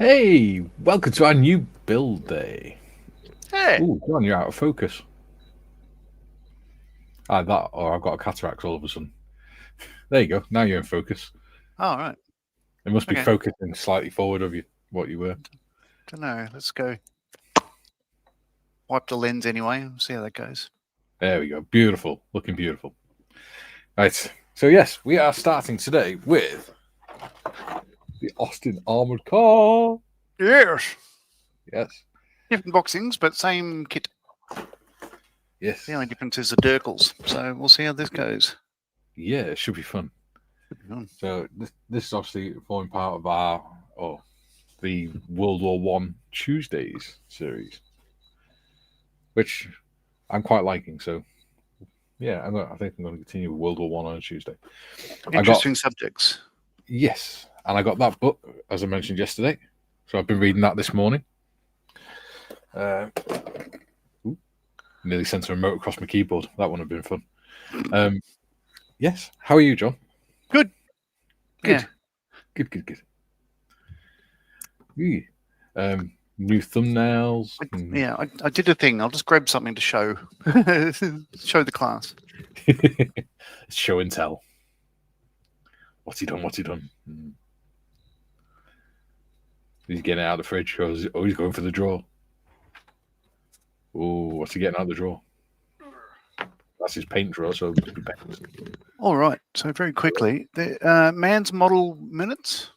Hey, welcome to our new build day. Hey. Ooh, John, you're out of focus. That, or I've got a cataract all of a sudden. There you go. Now you're in focus. All right. It must be Okay. focusing slightly forward of you, what you were. Don't know. Let's go. Wipe the lens anyway. See how that goes. There we go. Beautiful. Looking beautiful. Right. So, yes, we are starting today with the Austin Armoured car. Yes. Yes. Different boxings, but same kit. Yes. The only difference is the Dirkles. So we'll see how this goes. Yeah, it should be fun. So this is obviously forming part of the World War One Tuesdays series, which I'm quite liking. So yeah, I think I'm going to continue with World War One on a Tuesday. Interesting subjects. Yes, and I got that book as I mentioned yesterday, so I've been reading that this morning. Nearly sent a remote across my keyboard. That would have been fun. Yes. How are you, John? Good. Good. Yeah. Good. New thumbnails. Yeah, I did a thing. I'll just grab something to show. Show the class. Show and tell. What's he done? He's getting it out of the fridge. He's going for the drawer. Oh, what's he getting out of the drawer? That's his paint drawer, so it must be paint. All right. So very quickly, the man's model minutes.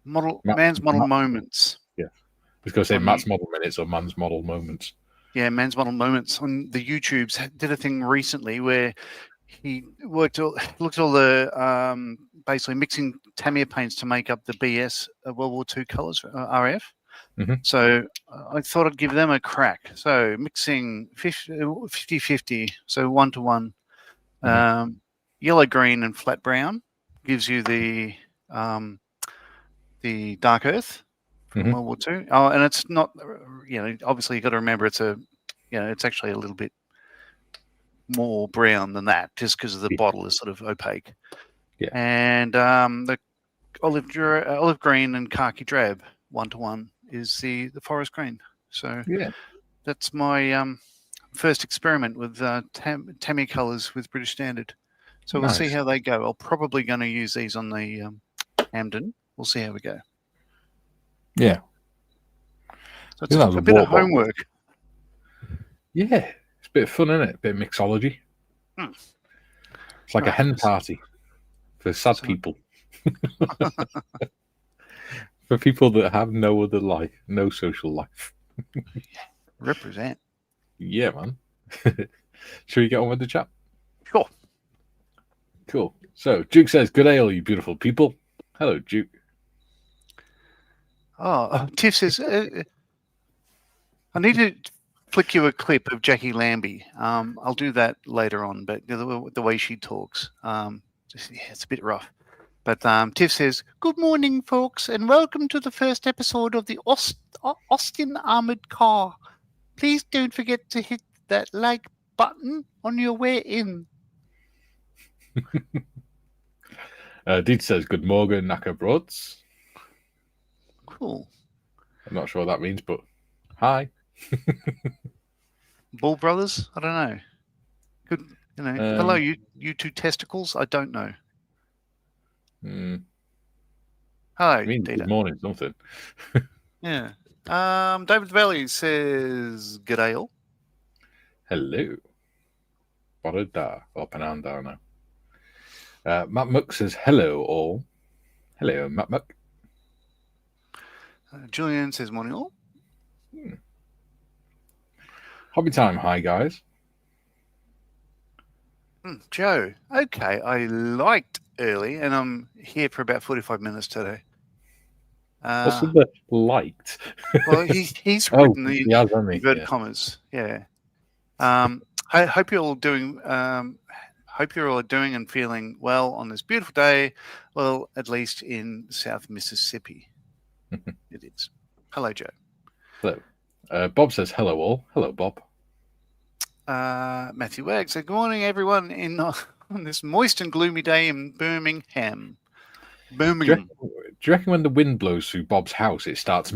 Man's model moments. Yeah. I was going to say Matt's model minutes or man's model moments. Yeah, man's model moments on the YouTubes did a thing recently where he looked at all the basically mixing Tamiya paints to make up the BS World War II colors, RF. Mm-hmm. So I thought I'd give them a crack. So mixing 50-50, so 1-to-1. Mm-hmm. Yellow, green, and flat brown gives you the dark earth from World War II. Oh, and it's not, obviously you got to remember it's it's actually a little bit more brown than that, just because the bottle is sort of opaque. Yeah. And the olive green and khaki drab 1-to-1 is the forest green. So yeah, that's my first experiment with Tamiya colors with British Standard. So we'll see how they go. I'm probably going to use these on the Hamden. We'll see how we go. Yeah. So it's a bit of homework. Yeah. It's a bit of fun, isn't it? A bit of mixology. It's like a hen party for sad people. For people that have no other life, no social life. Represent. Yeah, man. Shall we get on with the chat? Sure. Cool. So, Duke says, good day, all you beautiful people. Hello, Duke. Oh, Tiff says, I need to flick you a clip of Jackie Lambie. I'll do that later on, but the way she talks, it's a bit rough. But Tiff says, good morning, folks, and welcome to the first episode of the Austin Armoured Car. Please don't forget to hit that like button on your way in. Deed says, good morning, Naka Broads. Cool. I'm not sure what that means, but hi. Ball Brothers? I don't know. Good, hello, you two testicles? I don't know. Hello, good morning, something. Yeah. David Valley says, g'day all. Hello. Borada or Pananda now. Matt Muck says, hello all. Hello, Matt Muck. Julian says, morning all. Hobby time, hi guys. Joe, okay, I liked early, and I'm here for about 45 minutes today. What's with the liked? Well, he's written the inverted commas. Yeah. I hope you're all doing. Hope you're all doing and feeling well on this beautiful day. Well, at least in South Mississippi, it is. Hello, Joe. Hello. Bob says hello all. Hello, Bob. Matthew Wagg said, good morning, everyone, on this moist and gloomy day in Birmingham. Birmingham. Do you reckon when the wind blows through Bob's house, it starts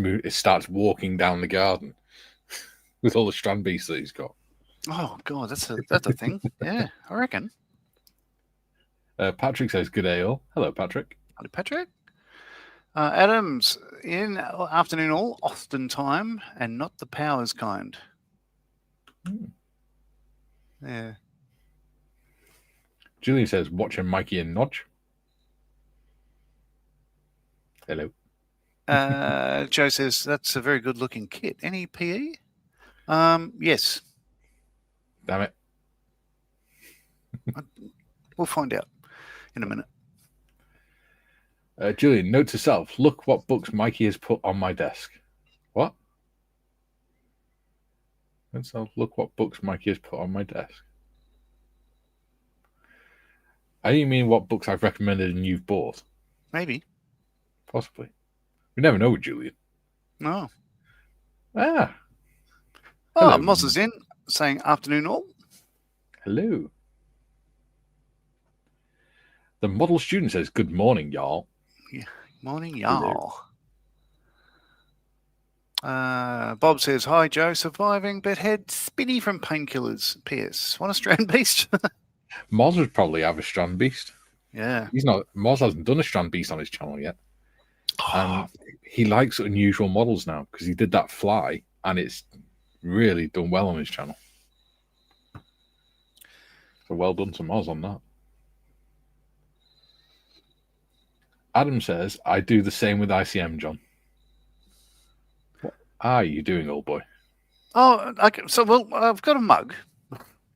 walking down the garden with all the strand beasts that he's got? Oh God, that's a thing. Yeah, I reckon. Patrick says, "Good day, all." Hello, Patrick. Hello, Patrick. Adams in afternoon all, often time, and not the powers kind. Yeah. Julian says, "Watching Mikey and Nodge." Hello. Joe says that's a very good looking kit. Any PE? Yes. Damn it. We'll find out in a minute. Julian, note to self: look what books Mikey has put on my desk. What? Note to self: look what books Mikey has put on my desk. I didn't mean what books I've recommended and you've bought. Maybe. Possibly. We never know with Julian. No. Ah. Oh, Hello. Moz is in saying afternoon all. Hello. The model student says, "Good morning, y'all." Yeah. Morning, y'all. Bob says, "Hi, Joe. Surviving, but head spinny from painkillers. P.S. Want a strand beast?" Moz would probably have a strand beast. Yeah. Moz hasn't done a strand beast on his channel yet. And he likes unusual models now because he did that fly and it's really done well on his channel. So well done to Moz on that. Adam says, "I do the same with ICM, John." What are you doing, old boy? Oh, okay. So, well, I've got a mug.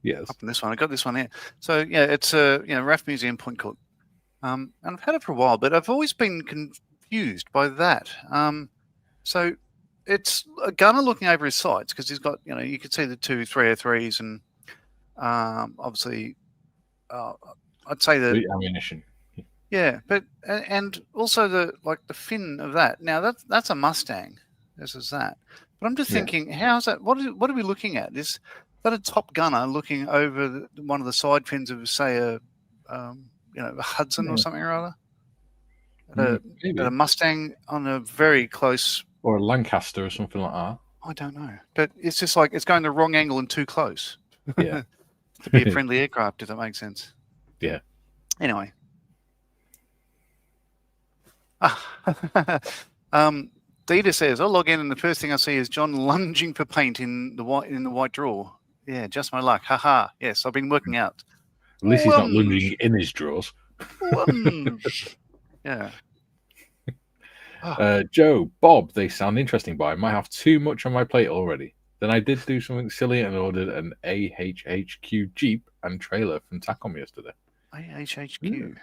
Yes. Up in this one. I got this one here. So, yeah, it's a RAF Museum Point Cook. And I've had it for a while, but I've always been confused by that. So it's a gunner looking over his sights because he's got, you can see the two 303s and obviously I'd say the ammunition. Yeah, but and also the fin of that. Now that's a Mustang. This is that. But I'm just thinking, how's that? What are we looking at? Is that a top gunner looking over one of the side fins of, say, a Hudson or something or other? Maybe a Mustang on a very close, or a Lancaster or something like that. I don't know, but it's just like it's going the wrong angle and too close. Yeah, to be a friendly aircraft, if that makes sense. Yeah. Anyway. Dita says, "I'll log in and the first thing I see is John lunging for paint in the white drawer. Yeah, just my luck. Haha. Yes, I've been working out. At least he's not lunging in his drawers. Yeah. Joe, Bob, they sound interesting, but I might have too much on my plate already. Then I did do something silly and ordered an AHHQ Jeep and trailer from Tacom yesterday. AHHQ.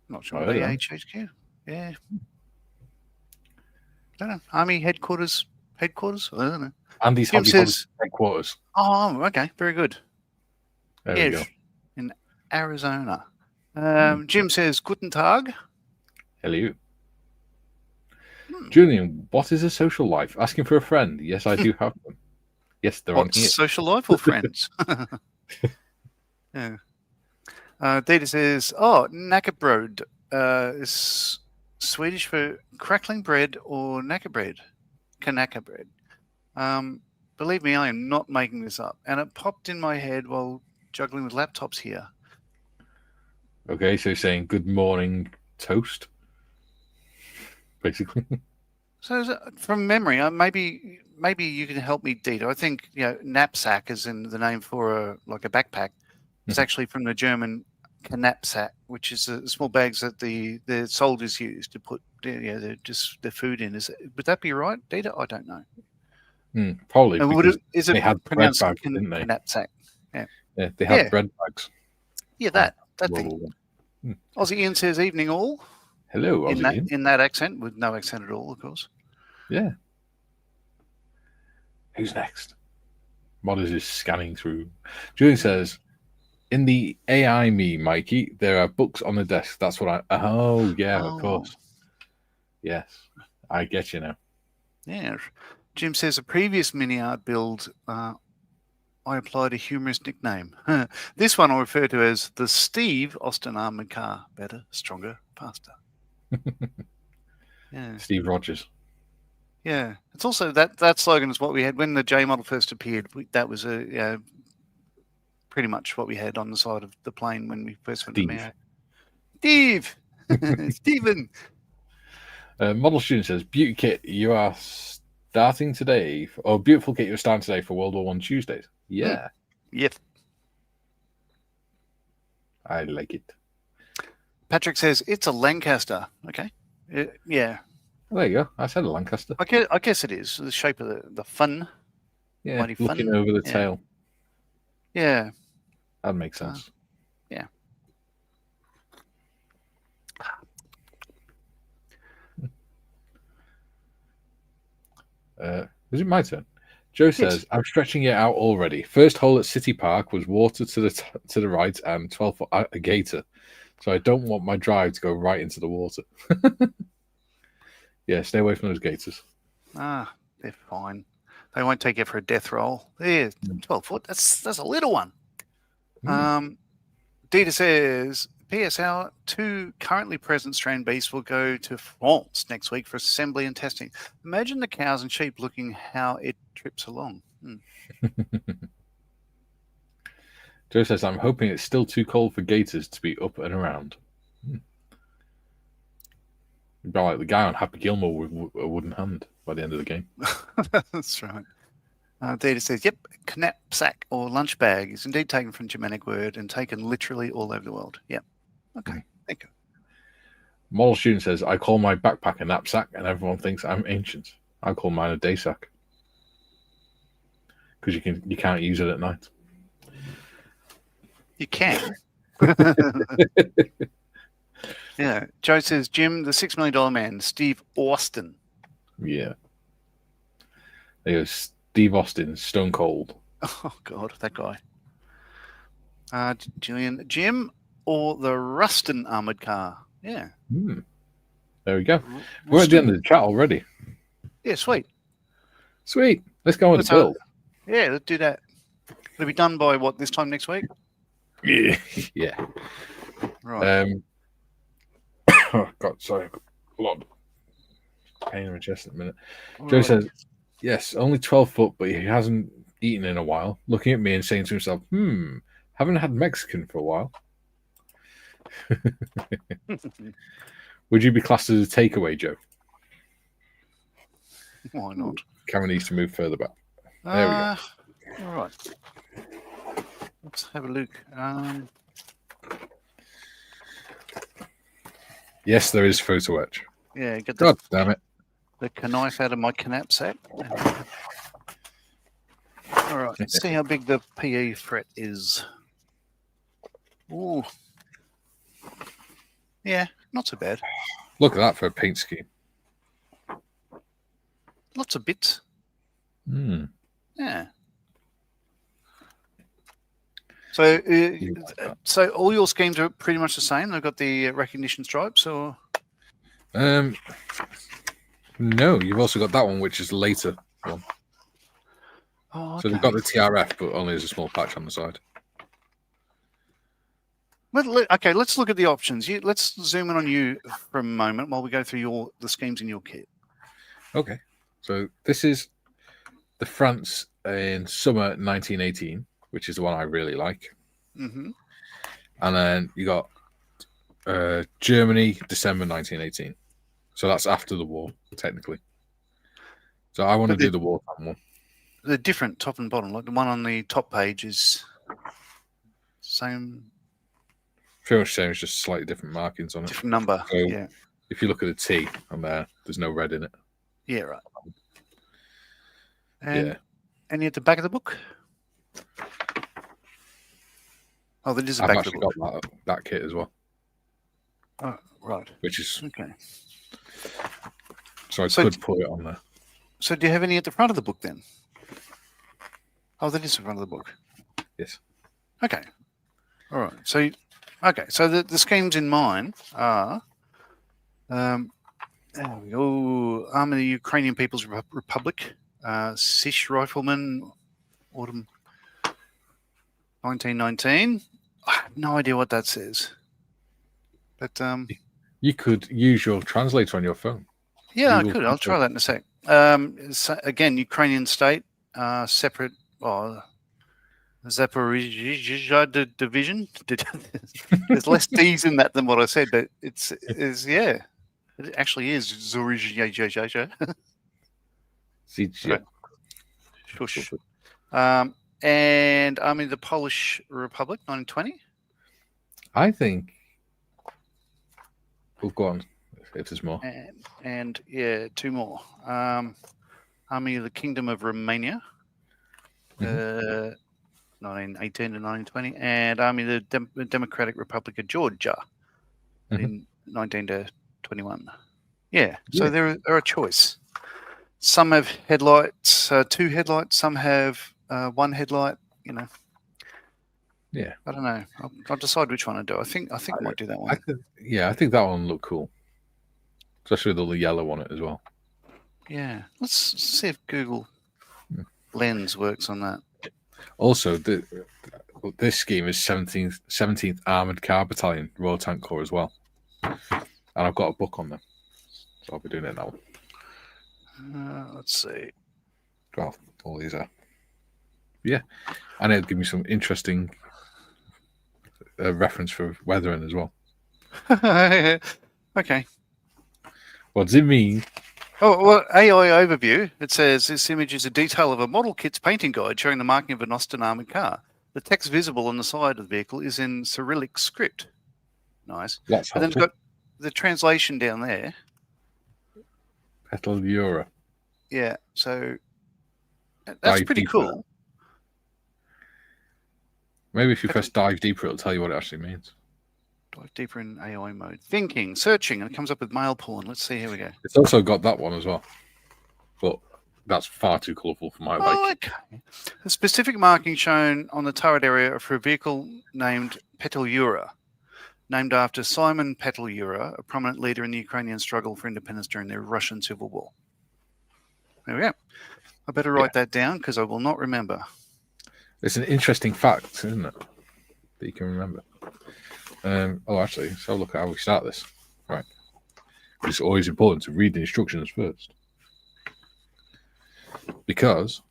Not sure what AHHQ. Yeah. Don't know. Army headquarters. I don't know. Andy's Jim says headquarters. Oh, okay. Very good. There we go. In Arizona. Jim says, "Guten Tag." Hello. Julian, what is a social life? Asking for a friend. Yes, I do have them. Yes, they're on here. Social life or friends? Yeah. Data says, knackebröd is Swedish for crackling bread or knackebröd. Knackebröd. Believe me, I am not making this up. And it popped in my head while juggling with laptops here. Okay, so saying good morning toast, basically. So from memory, maybe you can help me, Dita. I think knapsack is in the name for a backpack. It's actually from the German knapsack, which is the small bags that the soldiers use to put their food in. Would that be right, Dita? I don't know. Probably because is it they had bread bags, didn't they? Knapsack. Yeah, they had bread bags. Yeah, that thing. Aussie Ian says, "Evening all." Hello, Aussie Ian. In that accent, with no accent at all, of course. Yeah. Who's next? Modders is scanning through. Julian says, "In the AI me, Mikey, there are books on the desk." That's what of course. Yes, I get you now. Yeah. Jim says a previous MiniArt build I applied a humorous nickname. This one I refer to as the Steve Austin armored car. Better, stronger, faster. Yeah. Steve Rogers. Yeah. It's also that slogan is what we had when the J model first appeared. That was pretty much what we had on the side of the plane when we first went to Mao. Steve! Stephen! Model Student says, Beauty Kit, you are starting today. Beautiful Kit, you're starting today for World War I Tuesdays. Yeah. Yep. I like it. Patrick says, it's a Lancaster. Okay. Yeah. Well, there you go. I said a Lancaster. I guess it is. The shape of the fun. Yeah, Mighty looking fun. over the tail. Yeah. That makes sense. Yeah. Is it my turn? Joe says, I'm stretching it out already. First hole at City Park was water to the right and 12-foot a gator. So I don't want my drive to go right into the water. Yeah, stay away from those gators. They're fine. They won't take you for a death roll. Yeah, 12 foot. That's a little one. Dita says, P.S. Our 2 currently present strain beasts will go to France next week for assembly and testing. Imagine the cows and sheep looking how it trips along. Joe says, I'm hoping it's still too cold for gators to be up and around. You'd be like the guy on Happy Gilmore with a wooden hand by the end of the game. That's right. Dita says, yep, knapsack or lunch bag is indeed taken from Germanic word and taken literally all over the world. Yep. Okay, thank you. Model Student says, I call my backpack a knapsack and everyone thinks I'm ancient. I call mine a day sack. Because you can't use it at night. You can. Yeah. Joe says, Jim, the $6 million man, Steve Austin. Yeah. There goes Steve Austin, Stone Cold. Oh, God, that guy. Jillian, Jim or the Ruston armored car? Yeah. There we go. We're at the end of the chat already. Yeah, sweet. Sweet. Let's go on the build. Yeah, let's do that. It'll be done by what, this time next week? Yeah. Yeah. Right. Oh, God, sorry. A lot of pain in my chest in a minute. Joe says, yes, only 12 foot, but he hasn't eaten in a while. Looking at me and saying to himself, haven't had Mexican for a while. Would you be classed as a takeaway, Joe? Why not? Camera needs to move further back. There we go. All right. Let's have a look. Yes, there is photo etch. Yeah, get God damn it. The knife out of my knapsack. All right, let's see how big the PE fret is. Ooh. Yeah, not so bad. Look at that for a paint scheme. Lots of bits. Yeah. So all your schemes are pretty much the same? They've got the recognition stripes, or? No, you've also got that one, which is the later one. Oh, okay. So they've got the TRF, but only as a small patch on the side. Okay, let's look at the options. Let's zoom in on you for a moment while we go through the schemes in your kit. Okay. So this is the France in summer 1918, which is the one I really like. Mm-hmm. And then you got Germany, December 1918. So that's after the war, technically. So I want to do the wartime one. They're different top and bottom. Like the one on the top page is same. Pretty much same, it's just slightly different markings on it. Different number. So yeah. If you look at the T on there, there's no red in it. Yeah, right. And any at the back of the book? Oh, there is a back of the book. I've actually got that kit as well. Oh, right. Which is okay. So I could put it on there. So do you have any at the front of the book then? Oh, that is the front of the book. Yes. Okay. All right. So, So the schemes in mine are, there we go. Arm of the Ukrainian People's Republic, Sich Rifleman, Autumn 1919. I have no idea what that says. But you could use your translator on your phone. yeah, I could. I'll try that in a sec. Again, Ukrainian state, separate. Zaporizhzhia division. There's less D's in that than what I said, but it actually is Zaporizhzhia. Right. Shush. And Army of the Polish Republic, 1920. I think. We'll go on if there's more. And yeah, two more. Army of the Kingdom of Romania, 1918 to 1920, and Army of the Democratic Republic of Georgia, in 19 to 21. Yeah, so they're a choice. Some have headlights, 2 headlights. Some have 1 headlight. Yeah, I don't know. I'll decide which one I do. I think I might do that one. I think that one looked cool, especially with all the yellow on it as well. Yeah, let's see if Google Lens works on that. Also, this scheme is 17th Armoured Car Battalion Royal Tank Corps as well, and I've got a book on them, so I'll be doing it now. Let's see. Well, all these are. Yeah, and it'll give me some interesting reference for weathering as well. Okay. What does it mean? Oh, well, AI overview. It says this image is a detail of a model kit's painting guide showing the marking of an Austin armored car. The text visible on the side of the vehicle is in Cyrillic script. Nice. That's and then it's got the translation down there. Petal Euro. Yeah, so that's pretty cool. Maybe if you press dive deeper, it'll tell you what it actually means. Dive deeper in AI mode. Thinking, searching, and it comes up with male porn. Let's see. Here we go. It's also got that one as well. But that's far too colourful for my liking. Okay. The specific marking shown on the turret area for a vehicle named Petlura, named after Simon Petlura, a prominent leader in the Ukrainian struggle for independence during the Russian Civil War. There we go. I better write that down because I will not remember. It's an interesting fact, isn't it? That you can remember. Actually, so look at how we start this. Right. It's always important to read the instructions first. Because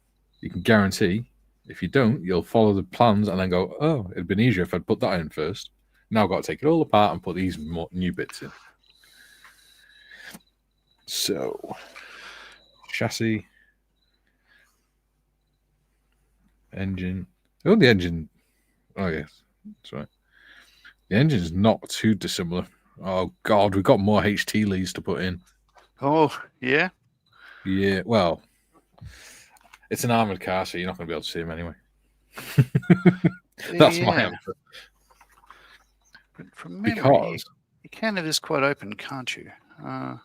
you can guarantee if you don't, you'll follow the plans and then go, oh, it'd been easier if I'd put that in first. Now I've got to take it all apart and put these new bits in. So, chassis, engine. Oh, the engine. Oh, yes, that's right. The engine's not too dissimilar. Oh, God, we've got more HT leads to put in. Oh, yeah? Yeah, well, it's an armoured car, so you're not going to be able to see them anyway. That's my answer. But from memory, you can have this quite open, can't you? Yeah.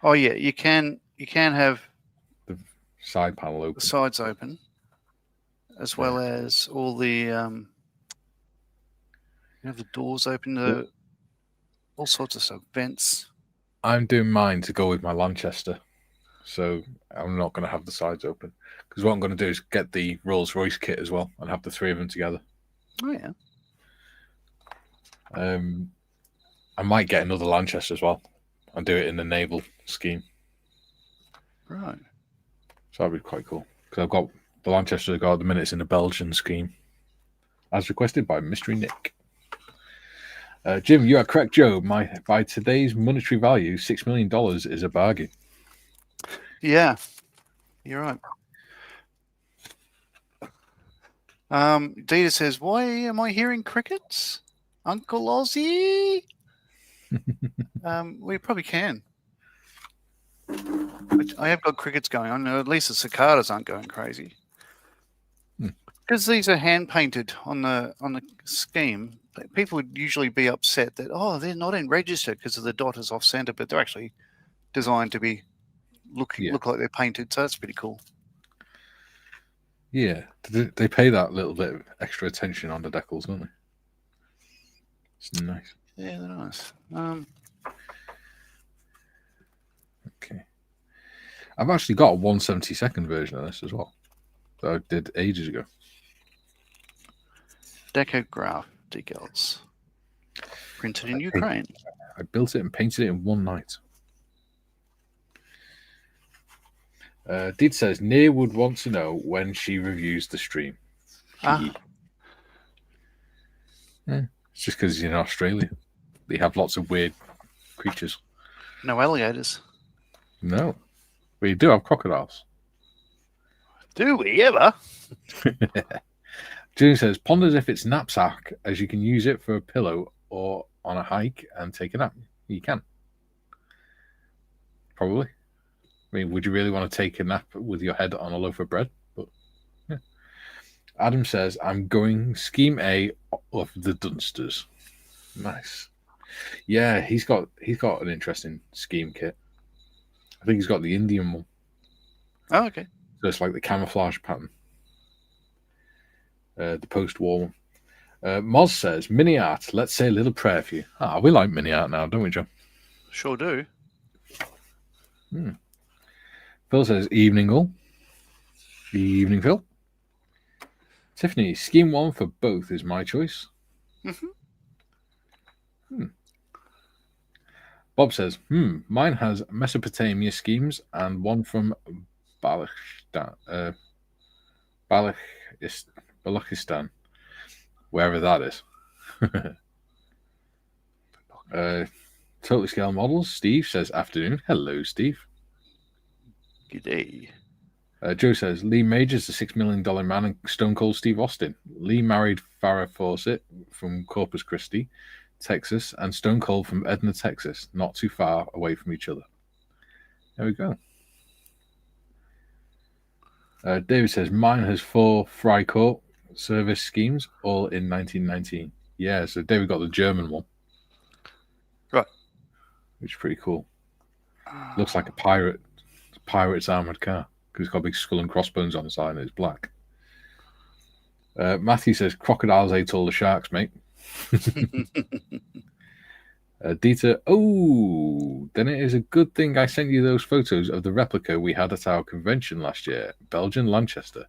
Oh, yeah, you can have the side panel open. The sides open, as well as all the the doors open, all sorts of stuff, vents. I'm doing mine to go with my Lanchester, so I'm not going to have the sides open. Because what I'm going to do is get the Rolls-Royce kit as well and have the 3 of them together. Oh, yeah. I might get another Lanchester as well and do it in the naval scheme. Right. So that'd be quite cool. Because I've got the Lanchester I've got at the minute in the Belgian scheme. As requested by Mystery Nick. Jim, you are correct, Joe. By today's monetary value, $6 million is a bargain. Yeah, you're right. Dita says, why am I hearing crickets? Uncle Ozzy? We probably can. I have got crickets going on. At least the cicadas aren't going crazy. Because these are hand painted on the scheme, people would usually be upset that they're not in register because of the dot is off center, but they're actually designed to be look like they're painted. So that's pretty cool. Yeah, they pay that little bit of extra attention on the decals, don't they? It's nice. Yeah, they're nice. Okay. I've actually got a 1/72 version of this as well that I did ages ago. Decograph decals. Printed in Ukraine. I built it and painted it in one night. Deed says, Nia would want to know when she reviews the stream. Yeah, it's just because in Australia, they have lots of weird creatures. No alligators. No. We do have crocodiles. Do we ever? June says, pond as if it's knapsack, as you can use it for a pillow or on a hike and take a nap. You can. Probably. I mean, would you really want to take a nap with your head on a loaf of bread? But yeah. Adam says, I'm going scheme A of the Dunsters. Nice. Yeah, he's got an interesting scheme kit. I think he's got the Indian one. Oh, okay. So it's like the camouflage pattern. The post-war one. Moz says, MiniArt, let's say a little prayer for you. We like MiniArt now, don't we, John? Sure do. Phil says, evening all. Evening, Phil. Tiffany, scheme 1 for both is my choice. Bob says, mine has Mesopotamia schemes and one from Balochistan, wherever that is. Totally scale models. Steve says, afternoon. Hello, Steve. Good day. Joe says, Lee Major's the $6 million man and Stone Cold Steve Austin. Lee married Farrah Fawcett from Corpus Christi, Texas, and Stone Cold from Edna, Texas, not too far away from each other. There we go. David says, mine has 4 Freikorps service schemes, all in 1919. Yeah, so David got the German one. Right. Which is pretty cool. Looks like a pirate's armoured car, because it's got a big skull and crossbones on the side and it's black. Matthew says, crocodiles ate all the sharks, mate. Dieter, then it is a good thing I sent you those photos of the replica we had at our convention last year, Belgian Lanchester.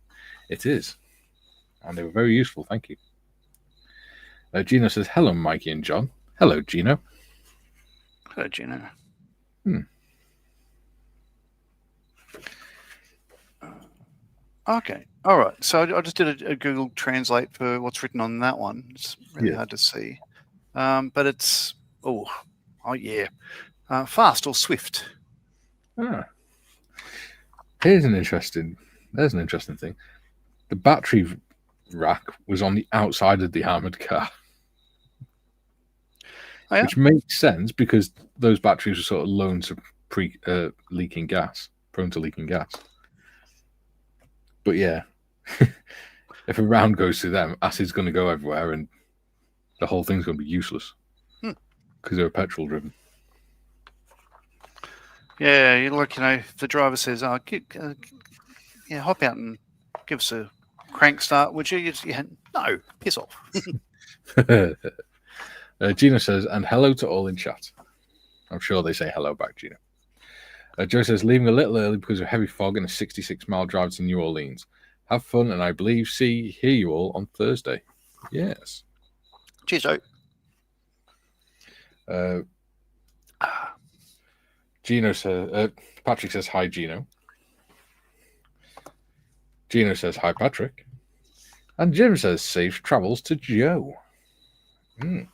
It is. And they were very useful, thank you. Gino says, hello, Mikey and John. Hello, Gino. Hello, Gino. Okay. All right. So I just did a Google Translate for what's written on that one. It's really hard to see. But it's, fast or swift. There's an interesting thing. The battery rack was on the outside of the armoured car. Oh, yeah? Which makes sense because those batteries are sort of prone to leaking gas. But yeah, if a round goes through them, acid's going to go everywhere and the whole thing's going to be useless because they're petrol driven. Yeah, if the driver says, hop out and give us a crank start, would you? No, piss off. Gino says, and hello to all in chat. I'm sure they say hello back, Gino. Joe says, leaving a little early because of heavy fog and a 66-mile drive to New Orleans. Have fun, and I believe, hear you all on Thursday. Yes. Cheers, Joe. Gino says, Patrick says, hi, Gino. Gino says, hi, Patrick. And Jim says, safe travels to Joe. Oh,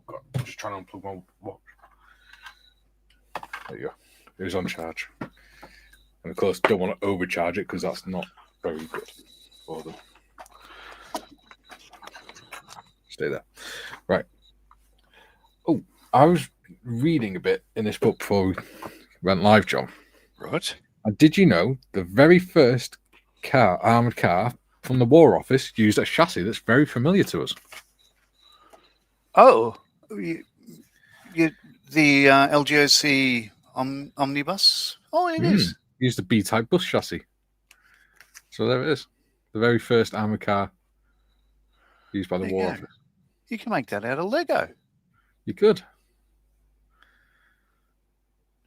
God. I'm just trying to unplug my watch. There you go. It was on charge. And, of course, don't want to overcharge it because that's not very good for them. Stay there. Right. Oh, I was reading a bit in this book before we went live, John. Right. And did you know the very first armoured car from the War Office used a chassis that's very familiar to us? Oh, the LGOC omnibus? Oh, it is. Used a B-type bus chassis. So there it is. The very first armoured car used by the War Office. You can make that out of Lego. You could.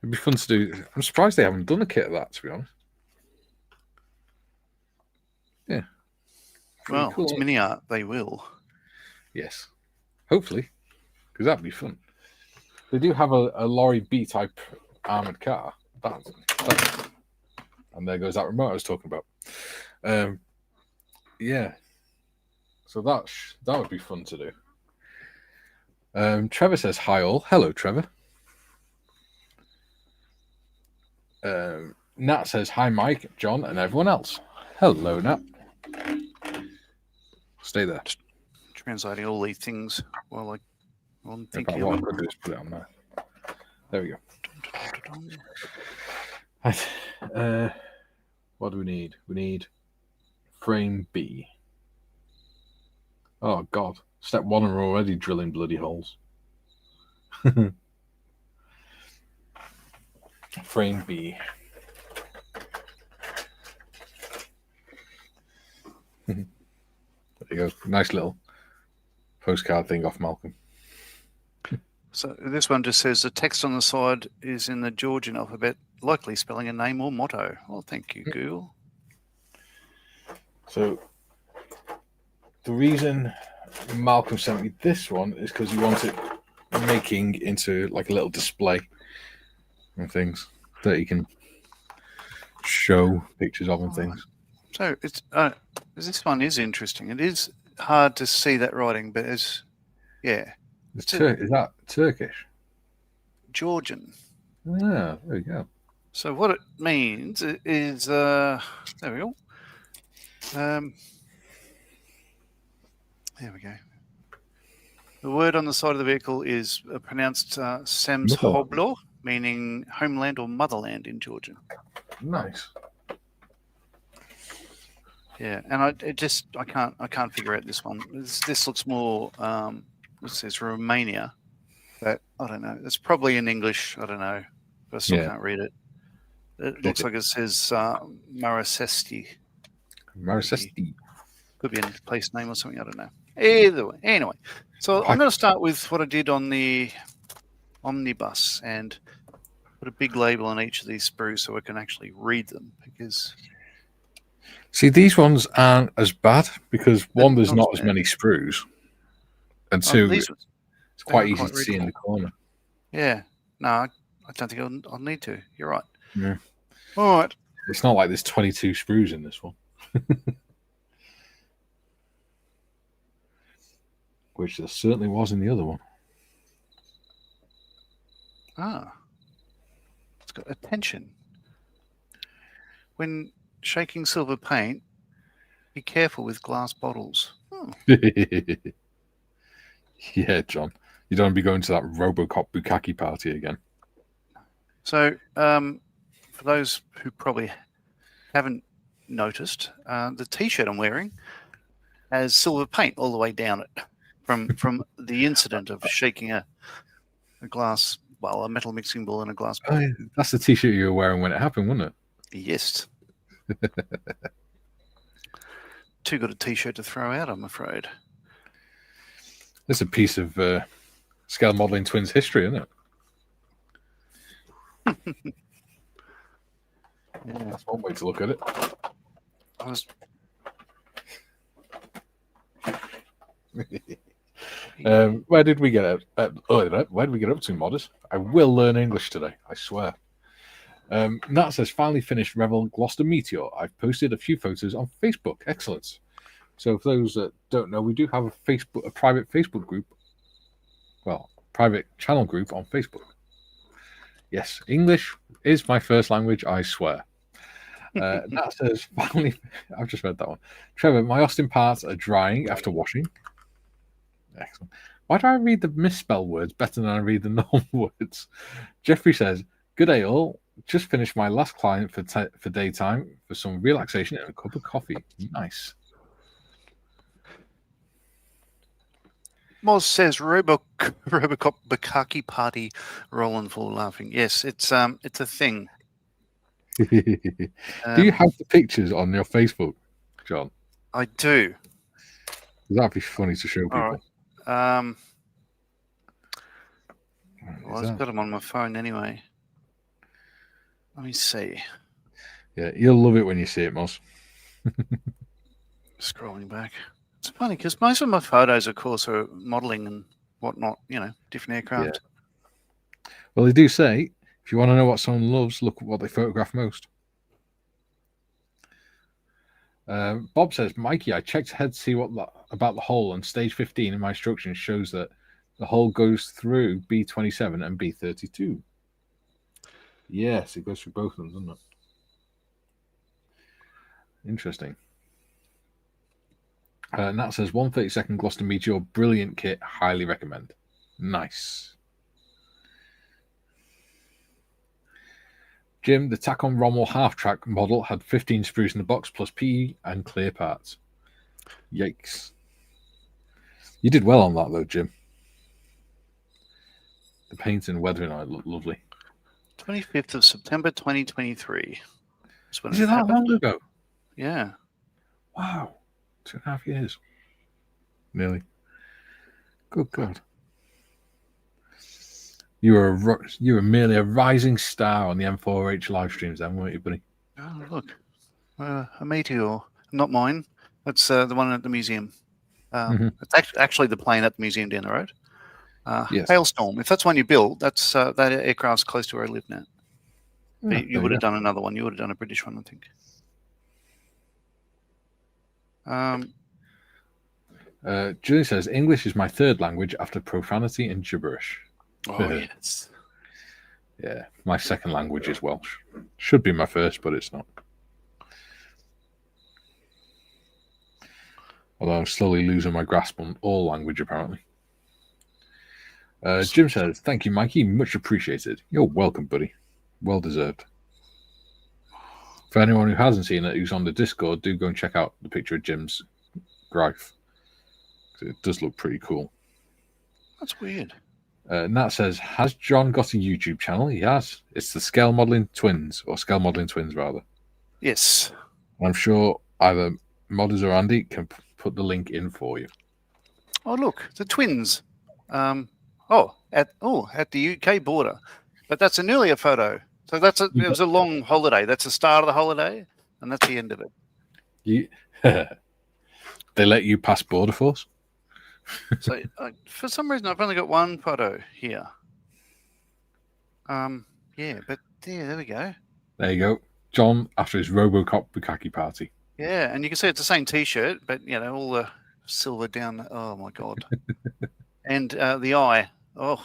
It'd be fun to do. I'm surprised they haven't done a kit of that, to be honest. Yeah. Well, cool. it's MiniArt. They will. Yes, hopefully, because that'd be fun. They do have a lorry B type armored car. And there goes that remote I was talking about. Yeah. So that would be fun to do. Trevor says hi all. Hello, Trevor. Nat says hi, Mike, John, and everyone else. Hello, Nat. Stay there. Just translating all these things while I'm thinking. What I could do is put it on there. There we go. What do we need? We need frame B. Oh, God. Step 1 and we're already drilling bloody holes. Frame B. There you go. Nice little postcard thing off Malcolm. So this one just says the text on the side is in the Georgian alphabet, likely spelling a name or motto. Well, thank you, Google. So the reason Malcolm sent me this one is because he wants it making into like a little display and things that he can show pictures of and things. So it's this one is interesting. It is hard to see that writing, but is that Turkish? Georgian. Yeah, there you go. So what it means is there we go. There we go. The word on the side of the vehicle is pronounced Samshoblo, meaning homeland or motherland in Georgian. Nice. Yeah, and I can't figure out this one. This looks more it says Romania, but I don't know. It's probably in English. I don't know, but I still can't read it. It looks like it says Marasesti. Marasesti. Could be a place name or something. I don't know. Either way. Anyway, so I'm going to start with what I did on the omnibus and put a big label on each of these sprues so I can actually read them. Because see, these ones aren't as bad because one, there's not as many sprues, and two, it's quite easy to see in the corner. Yeah. No, I don't think I'll need to. You're right. Yeah. All right. It's not like there's 22 sprues in this one. Which there certainly was in the other one. It's got attention. When shaking silver paint, be careful with glass bottles. Yeah, John. You don't want to be going to that Robocop Bukkake party again. So, for those who probably haven't noticed, the T-shirt I'm wearing has silver paint all the way down it from the incident of shaking a glass, a metal mixing bowl in a glass bowl. Oh, yeah. That's the T-shirt you were wearing when it happened, wasn't it? Yes. Too good a T-shirt to throw out, I'm afraid. It's a piece of scale modeling twins history, isn't it? Yeah, that's one way to look at it. Where did we get up? Where did we get up to, Modest? I will learn English today, I swear. Nat says, finally finished Revel Gloucester Meteor. I've posted a few photos on Facebook. Excellent. So for those that don't know, we do have a private Facebook group. Well, private channel group on Facebook. Yes, English is my first language, I swear. Nat says, finally, I've just read that one. Trevor, my Austin parts are drying after washing. Excellent. Why do I read the misspelled words better than I read the normal words? Jeffrey says, good day all. Just finished my last client for daytime for some relaxation and a cup of coffee. Nice. Moz says Robocop Bukkake party, rolling full laughing. Yes, it's a thing. Do you have the pictures on your Facebook, John? I do. That'd be funny to show people. All right. I've got them on my phone anyway. Let me see. Yeah, you'll love it when you see it, Moz. Scrolling back. It's funny because most of my photos, of course, are modelling and whatnot, different aircraft. Yeah. Well, they do say, if you want to know what someone loves, look at what they photograph most. Bob says, Mikey, I checked ahead to see about the hole, and stage 15 in my instructions shows that the hole goes through B27 and B32. Yes, it goes through both of them, doesn't it? Interesting. Nat says 132nd Gloucester Meteor, brilliant kit, highly recommend. Nice. Jim, the Tac-On Rommel half-track model had 15 sprues in the box plus PE and clear parts. Yikes. You did well on that though, Jim. The paint and weathering on it look lovely. 25th of September 2023. Is it that long ago? Yeah. Wow. 2.5 years. Nearly. Good God. You were merely a rising star on the M4H live streams then, weren't you, buddy? Oh, look. A meteor. Not mine. That's the one at the museum. It's actually the plane at the museum down the road. Yes. Hailstorm. If that's one you built, that's that aircraft's close to where I live now. Yeah, you would have done another one. You would have done a British one, I think. Julie says, English is my third language after profanity and gibberish. Oh, yes. Yeah, my second language is Welsh. Should be my first, but it's not. Although I'm slowly losing my grasp on all language, apparently. Jim says, thank you, Mikey. Much appreciated. You're welcome, buddy. Well deserved. For anyone who hasn't seen it, who's on the Discord, do go and check out the picture of Jim's Greif. It does look pretty cool. That's weird. Nat says, has John got a YouTube channel? He has. It's the Scale Modeling Twins, or Scale Modeling Twins, rather. Yes. I'm sure either Modders or Andy can put the link in for you. Oh, look, the twins. At the UK border. But that's an earlier photo. So it was a long holiday. That's the start of the holiday, and that's the end of it. They let you pass border force? So for some reason, I've only got one photo here. But there we go. There you go. John after his RoboCop Bukkake party. Yeah, and you can see it's the same T-shirt, but, all the silver down. Oh, my God. And the eye. Oh.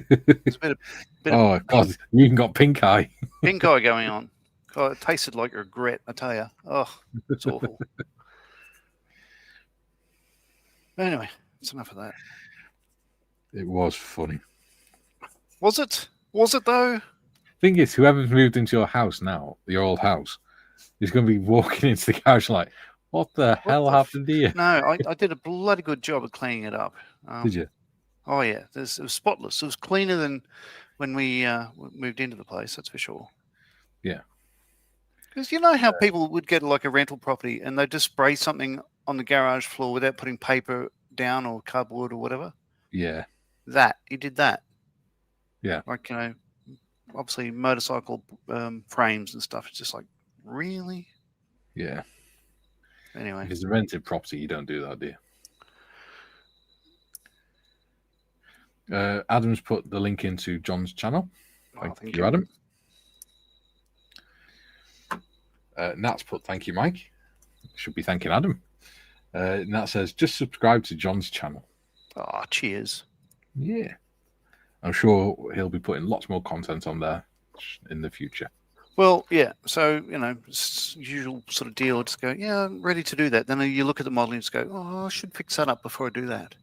It's a bit of God, you even got pink eye. Pink eye going on. God, it tasted like regret, I tell you. Oh, it's awful. Anyway, that's enough of that. It was funny. Was it? Was it, though? Thing is, whoever's moved into your house now, your old house, is going to be walking into the couch like, what the hell happened here? No, I did a bloody good job of cleaning it up. Did you? Oh, yeah. It was spotless. It was cleaner than when we moved into the place, that's for sure. Yeah. Because you know how people would get like a rental property and they'd just spray something on the garage floor without putting paper down or cardboard or whatever? Yeah. He did that. Yeah. Like, obviously motorcycle frames and stuff. It's just like, really? Yeah. Anyway. If it's a rented property, you don't do that, do you? Adam's put the link into John's channel. Thank you, Adam. Nat's put thank you, Mike. Should be thanking Adam. Nat says just subscribe to John's channel. Oh, cheers. Yeah. I'm sure he'll be putting lots more content on there in the future. Well, yeah. So, usual sort of deal. Just go, yeah, I'm ready to do that. Then you look at the model and just go, oh, I should fix that up before I do that.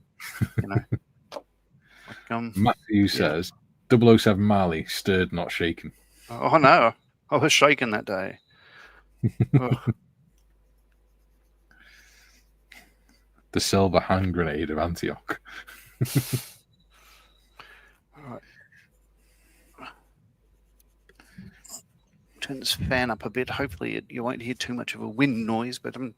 Matthew says 007 Marley, stirred, not shaken. Oh, no. I was shaken that day. The silver hand grenade of Antioch. All right. Turn this fan up a bit. Hopefully you won't hear too much of a wind noise, but I'm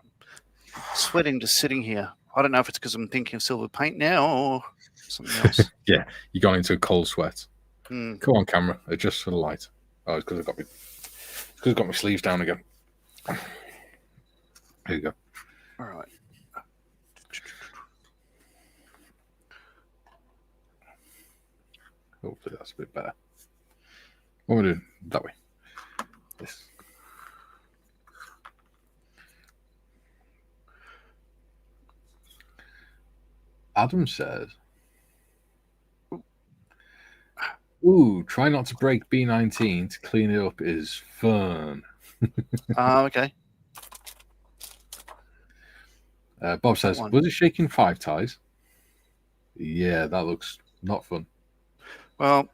sweating just sitting here. I don't know if it's because I'm thinking of silver paint now or something else. Yeah, you got into a cold sweat. Come on, camera. Adjust for the light. Oh, it's because I've got my sleeves down again. There you go. All right. Hopefully that's a bit better. What we're doing that way. This. Adam says, "Ooh, try not to break B19 to clean it up is fun." Okay. Bob says, "Was it shaking 5 ties?" Yeah, that looks not fun. Well,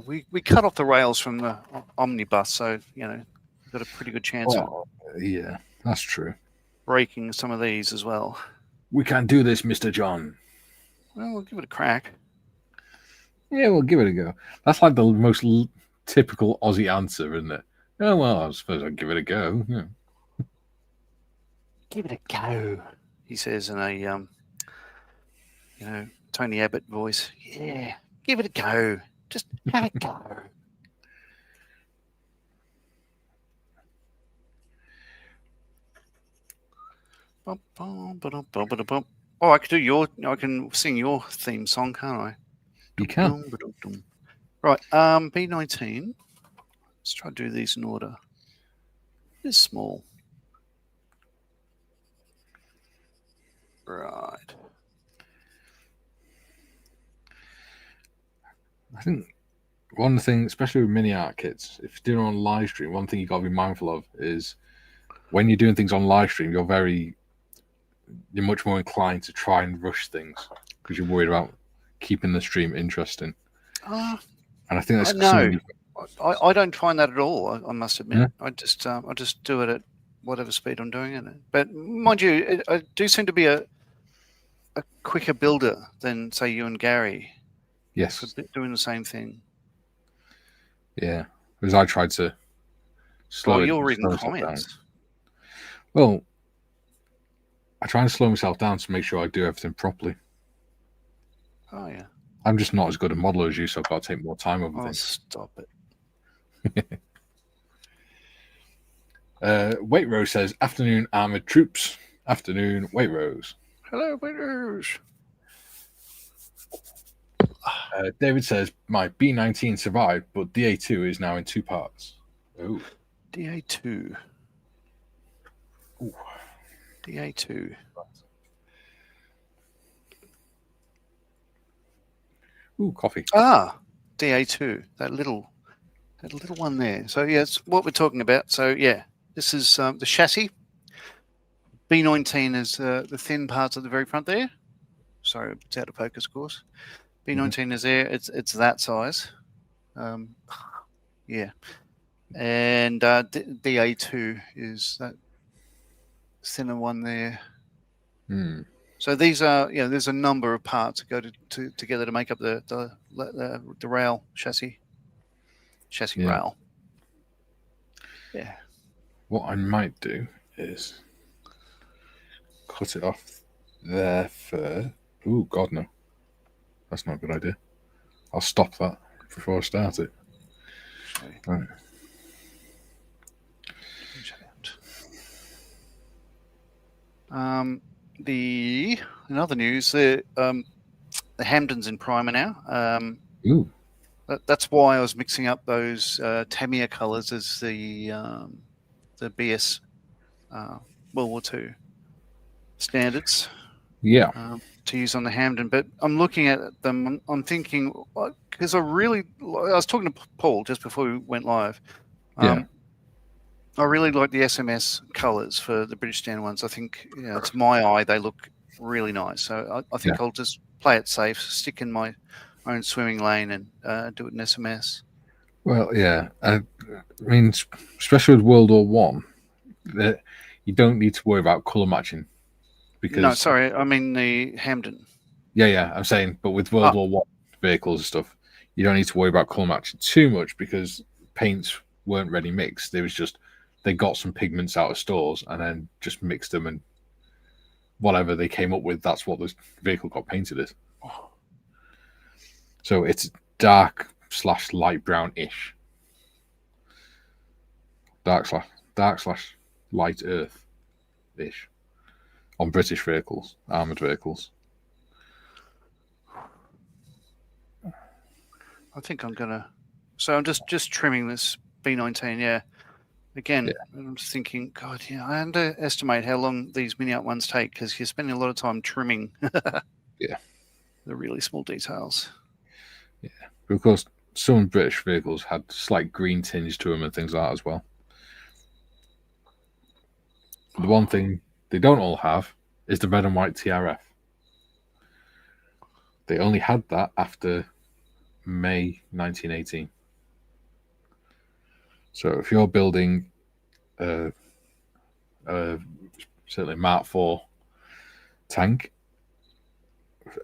we cut off the rails from the omnibus, so we've got a pretty good chance of yeah, that's true. breaking some of these as well. We can do this, Mr. John. Well, we'll give it a crack. Yeah, we'll give it a go. That's like the most typical Aussie answer, isn't it? Oh, well, I suppose I'll give it a go. Yeah. Give it a go, he says in a, Tony Abbott voice. Yeah, give it a go. Just have a go. Oh, I can sing your theme song, can't I? You can. Right, B19. Let's try to do these in order. It's small. Right. I think one thing, especially with MiniArt kits, if you're doing it on live stream, one thing you got to be mindful of is when you're doing things on live stream, you're much more inclined to try and rush things because you're worried about keeping the stream interesting. And I think that's no. I don't find that at all. I must admit. Yeah. I just do it at whatever speed I'm doing it. But mind you, I do seem to be a quicker builder than say you and Gary. Yes, for doing the same thing. Yeah, because I tried to slow. Well, you're reading comments. Down. Well, I try and slow myself down to make sure I do everything properly. Oh yeah. I'm just not as good a modeler as you, so I've got to take more time over things. Stop it. Waitrose says, "Afternoon, armored troops. Afternoon, Waitrose." Hello, Waitrose. David says, "My B19 survived, but DA2 is now in 2 parts." Oh, DA2. Ooh. DA2. Ooh, coffee. DA2. That little one there. So yeah, it's what we're talking about. So yeah, this is the chassis. B19 is the thin parts at the very front there. Sorry, it's out of focus, of course. B19 is there. It's that size. Yeah. And DA2 is that thinner one there. So these are, there's a number of parts that go together to make up the rail chassis rail. Yeah. What I might do is cut it off there for. Oh God, no. That's not a good idea. I'll stop that before I start it. Right. In other news, the Hamden's in primer now. Ooh. That's why I was mixing up those Tamiya colours as the BS World War II standards. Yeah. To use on the Hamden, but I'm looking at them. I'm thinking because I was talking to Paul just before we went live. I really like the SMS colours for the British standard ones. I think to my eye they look really nice. So I think I'll just play it safe, stick in my own swimming lane, and do it in SMS. Well, yeah. I mean, especially with World War One, you don't need to worry about colour matching. Because, no, sorry, I mean the Hamden. Yeah, I'm saying, but with World War One vehicles and stuff, you don't need to worry about colour matching too much because paints weren't ready mixed. It was just they got some pigments out of stores and then just mixed them, and whatever they came up with, that's what the vehicle got painted as. So it's dark/light brown-ish. Dark/. light earth-ish on British vehicles, armoured vehicles. I think I'm gonna. So I'm just trimming this B19. Yeah. Again, Yeah. I'm just thinking, God, yeah, I underestimate how long these MiniArt ones take because you're spending a lot of time trimming. Yeah. The really small details. Yeah. But of course, some British vehicles had slight green tinge to them and things like that as well. The one thing they don't all have is the red and white TRF. They only had that after May 1918. So if you're building certainly Mark IV tank,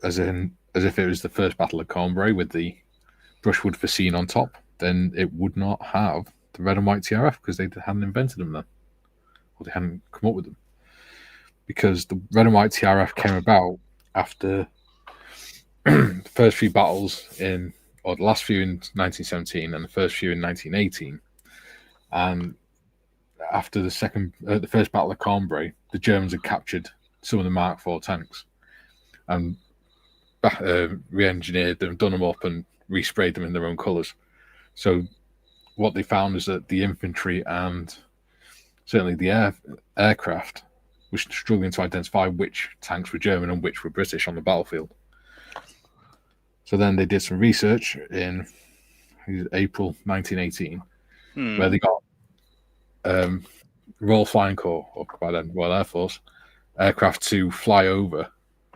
as if it was the first Battle of Cambrai with the brushwood fascine on top, then it would not have the red and white TRF because they hadn't invented them then, or they hadn't come up with them. Because the red and white TRF came about after the first few battles or the last few in 1917 and the first few in 1918, and after the first Battle of Cambrai, the Germans had captured some of the Mark IV tanks and re-engineered them, done them up, and resprayed them in their own colours. So what they found is that the infantry and certainly the aircraft were struggling to identify which tanks were German and which were British on the battlefield. So then they did some research in April 1918, where they got Royal Flying Corps, or by then Royal Air Force, aircraft to fly over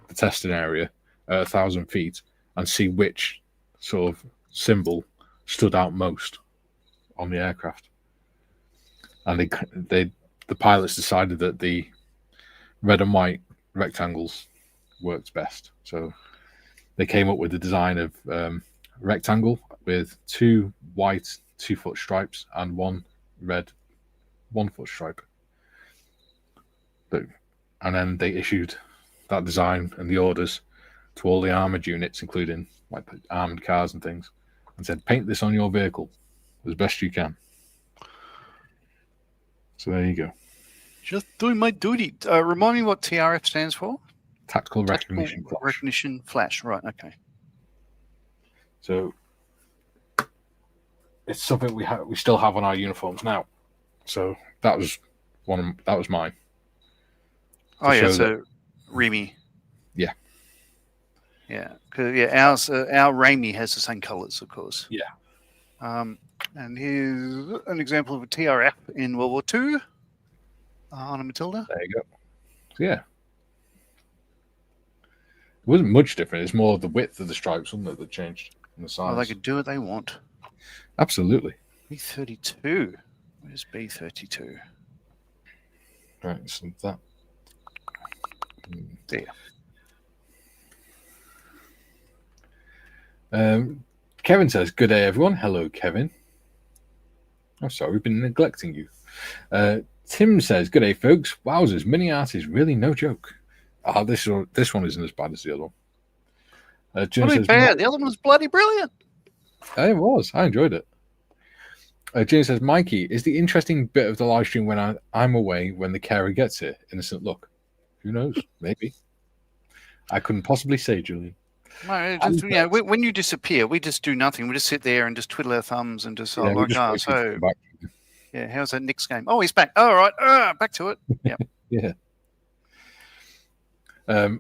the testing area at 1,000 feet and see which sort of symbol stood out most on the aircraft. And the pilots decided that the red and white rectangles worked best. So they came up with the design of rectangle with 2 white 2-foot stripes and 1 red 1-foot stripe. And then they issued that design and the orders to all the armoured units, including like armoured cars and things, and said, paint this on your vehicle as best you can. So there you go. Just doing my duty. Remind me what TRF stands for? Tactical Recognition Flash. Recognition Flash. Right, okay. So it's something we still have on our uniforms now. So that was mine. Oh yeah, so Remy. Yeah. Yeah, because our Remy has the same colours, of course. Yeah. And here's an example of a TRF in World War II on a Matilda. There you go. So, yeah. It wasn't much different. It's more the width of the stripes, wasn't it, that changed in the size. Well, they could do what they want. Absolutely. B32. Where's B32? Right, so that. There. Kevin says, good day, everyone. Hello, Kevin. Oh, sorry, we've been neglecting you. Tim says, good day, folks. Wowzers, MiniArt is really no joke. This one isn't as bad as the other one. Jim says, bad. The other one was bloody brilliant. It was. I enjoyed it. Jim says, Mikey, is the interesting bit of the live stream when I'm away when the carer gets here? Innocent look. Who knows? Maybe. I couldn't possibly say, Julian. No, when you disappear, we just do nothing. We just sit there and just twiddle our thumbs and just how's that Knicks game? Oh, he's back. All right, back to it. Yeah. Yeah.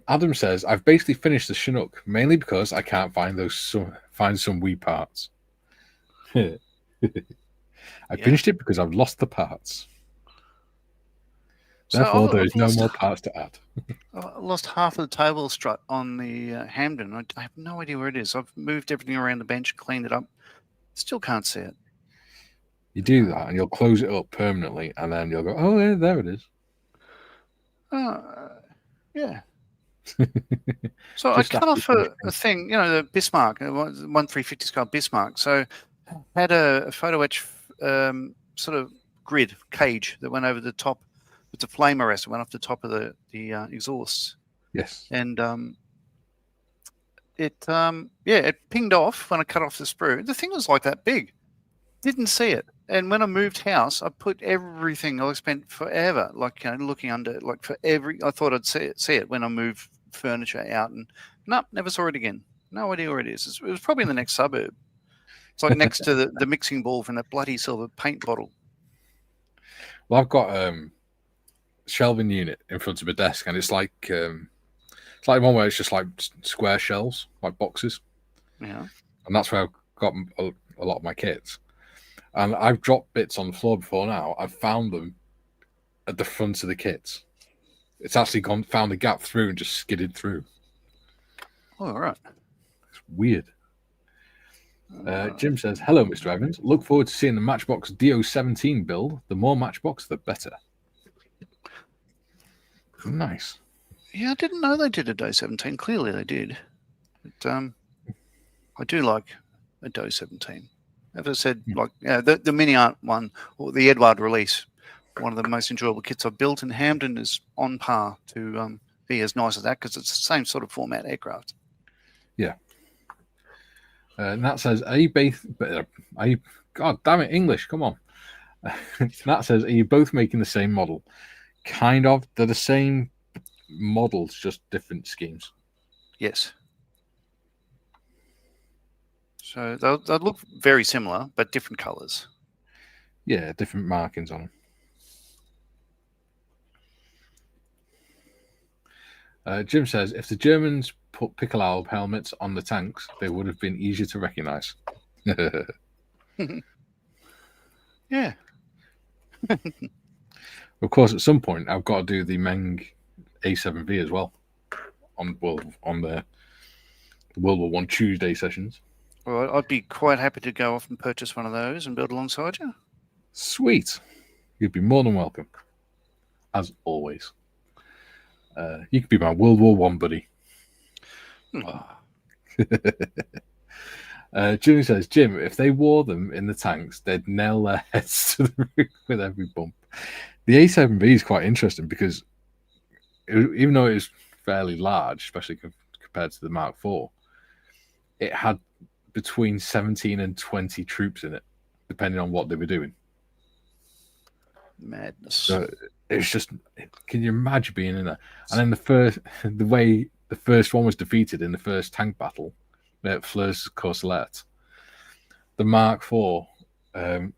Adam says, I've basically finished the Chinook, mainly because I can't find some wee parts. I finished it because I've lost the parts. Therefore, there's no more parts to add. I lost half of the table strut on the Hamden. I have no idea where it is. I've moved everything around the bench, cleaned it up. Still can't see it. You do that, and you'll close it up permanently, and then you'll go, oh, yeah, there it is. Yeah. So I cut off a thing, the Bismarck, 1/350 scale Bismarck. So I had a photo etch sort of grid cage that went over the top. It's a flame arrest. It went off the top of the exhausts. Yes. And it pinged off when I cut off the sprue. The thing was like that big. Didn't see it. And when I moved house, I put everything. I spent forever, like looking under, like for every. I thought I'd see it when I moved furniture out, and nope, never saw it again. No idea where it is. It was probably in the next suburb. It's like next to the mixing bowl from that bloody silver paint bottle. Well, I've got shelving unit in front of my desk, and it's like one where it's just like square shelves, like boxes. Yeah, and that's where I've got a lot of my kits. And I've dropped bits on the floor before now. I've found them at the front of the kits. It's actually found a gap through and just skidded through. Oh, all right. It's weird. Jim says, hello, Mr. Evans. Look forward to seeing the Matchbox DO17 build. The more Matchbox, the better. Nice. Yeah, I didn't know they did a DO17. Clearly they did. But I do like a DO17. As I said, like the MiniArt one, or the Edward release, one of the most enjoyable kits I've built, and Hamden is on par to be as nice as that because it's the same sort of format aircraft. Yeah. Nat says, God damn it, English, come on. Nat says, are you both making the same model? Kind of. They're the same models, just different schemes. Yes. So they'll look very similar, but different colours. Yeah, different markings on them. Jim says, if the Germans put Piccolo helmets on the tanks, they would have been easier to recognise. Yeah. Of course, at some point, I've got to do the Meng A7V as well on the World War I Tuesday sessions. Well, I'd be quite happy to go off and purchase one of those and build alongside you. Sweet. You'd be more than welcome, as always. You could be my World War I buddy. Jimmy says, Jim, if they wore them in the tanks, they'd nail their heads to the roof with every bump. The A7V is quite interesting because even though it was fairly large, especially compared to the Mark IV, it had between 17 and 20 troops in it, depending on what they were doing. Madness. So it's just, can you imagine being in there? And then the way the first one was defeated in the first tank battle at Flers-Courcelette, the Mark IV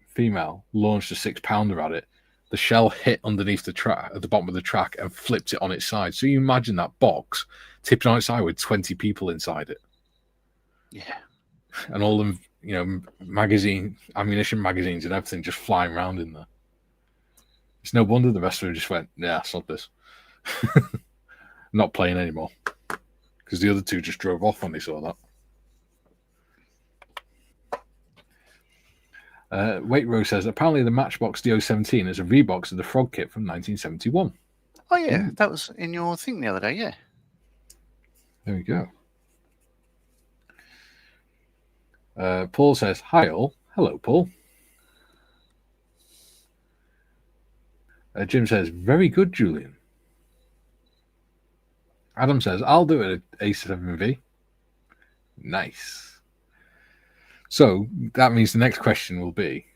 female launched a 6-pounder at it. The shell hit underneath the track at the bottom of the track and flipped it on its side. So you imagine that box tipping on its side with 20 people inside it. Yeah. And all them, ammunition magazines and everything just flying around in there. It's no wonder the rest of them just went, yeah, sod this. Not playing anymore. Because the other two just drove off when they saw that. Waitrose says, apparently the Matchbox DO17 is a rebox of the Frog kit from 1971. Oh, yeah. That was in your thing the other day, yeah. There we go. Paul says, hi all. Hello, Paul. Jim says, very good, Julian. Adam says, I'll do it at A7V. Nice. So that means the next question will be,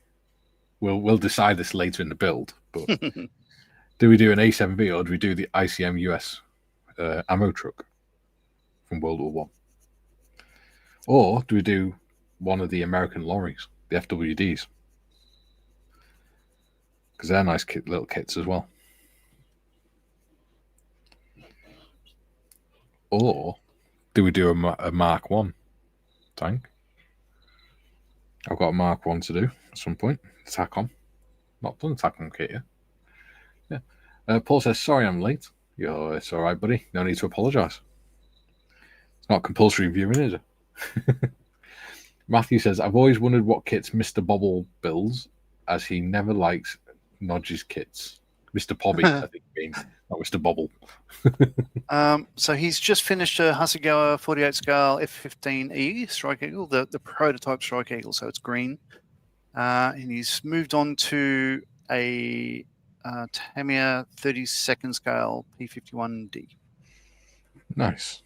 we'll decide this later in the build, but do we do an A7V or do we do the ICM US ammo truck from World War I? Or do we do one of the American lorries, the FWDs? Because they're nice little kits as well. Or do we do a Mark 1 tank? I've got a Mark 1 to do at some point. TACOM. Not done TACOM kit yet. Yeah. Paul says, sorry I'm late. It's all right, buddy. No need to apologise. It's not compulsory viewing, is it? Matthew says, I've always wondered what kits Mr. Bobble builds, as he never likes Nodge's kits. Mr. Pobby, I think you mean, not Mr. Bobble. So he's just finished a Hasegawa 48 scale F-15E Strike Eagle, the prototype Strike Eagle, so it's green. And he's moved on to a Tamiya 32nd scale P-51D. Nice.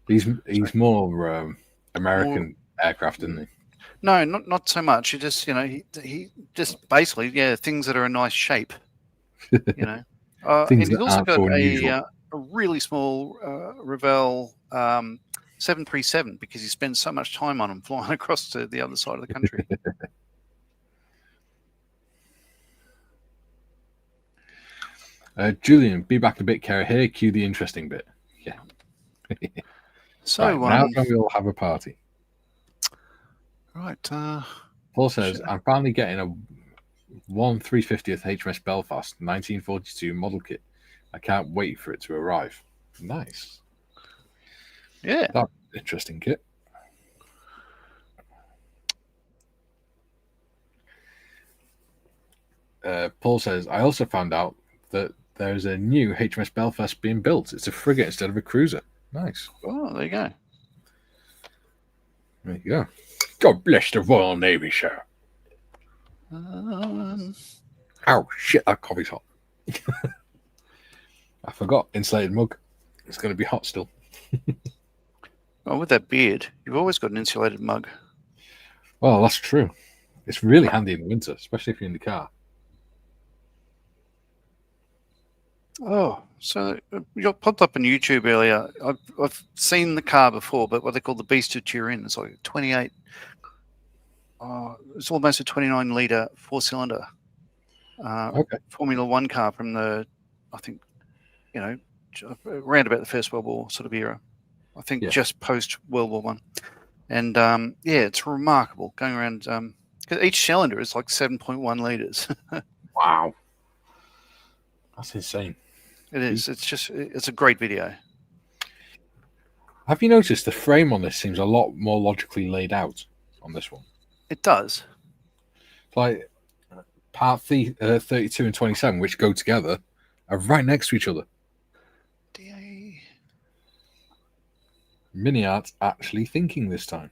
He's more American aircraft, didn't he? No, not so much. He just, he just basically, things that are a nice shape, And Things he's that also aren't got so a unusual. really small Revell 737 because he spends so much time on them flying across to the other side of the country. Julian, be back a bit, Kara. Here, cue the interesting bit. Yeah. So right, now can we all have a party? Right. Paul says, I'm finally getting a 1/350th HMS Belfast 1942 model kit. I can't wait for it to arrive. Nice. Yeah. That's an interesting kit. Paul says, I also found out that there's a new HMS Belfast being built. It's a frigate instead of a cruiser. Nice. Oh, there you go. There you go. God bless the Royal Navy, sir. Oh, shit, that coffee's hot. I forgot. Insulated mug. It's going to be hot still. Oh, with that beard, you've always got an insulated mug. Well, that's true. It's really handy in the winter, especially if you're in the car. Oh, so you popped up on YouTube earlier. I've seen the car before, but what they call the beast that you're in, it's like 28. It's almost a 29-litre four-cylinder Formula One car from the, I think, around about the First World War sort of era. I think just post World War One, and it's remarkable going around. Because each cylinder is like 7.1 litres. Wow, that's insane. It is. It's a great video. Have you noticed the frame on this seems a lot more logically laid out on this one? It does. Like part 32 and 27, which go together, are right next to each other. MiniArt actually thinking this time.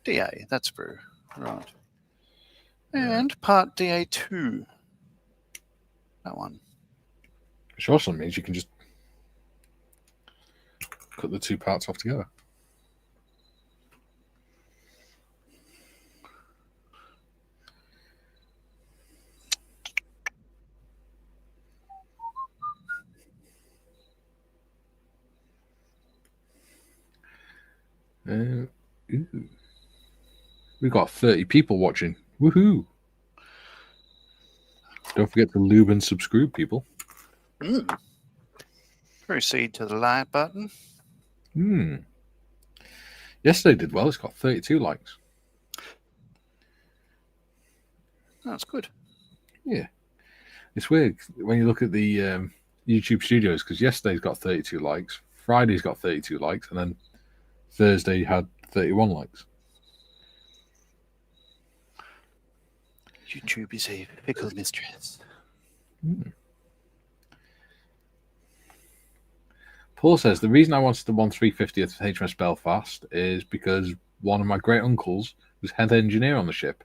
DA, that's true. Right. And part DA2. That one. Which also means you can just cut the two parts off together. We've got 30 people watching. Woohoo! Don't forget to lube and subscribe, people. Proceed to the like button. Yesterday did well. It's got 32 likes. That's good. Yeah. It's weird when you look at the YouTube studios, because yesterday's got 32 likes, Friday's got 32 likes, and then Thursday had 31 likes. YouTube is a fickle mistress. Paul says, the reason I wanted the 1/350th HMS Belfast is because one of my great uncles was head engineer on the ship.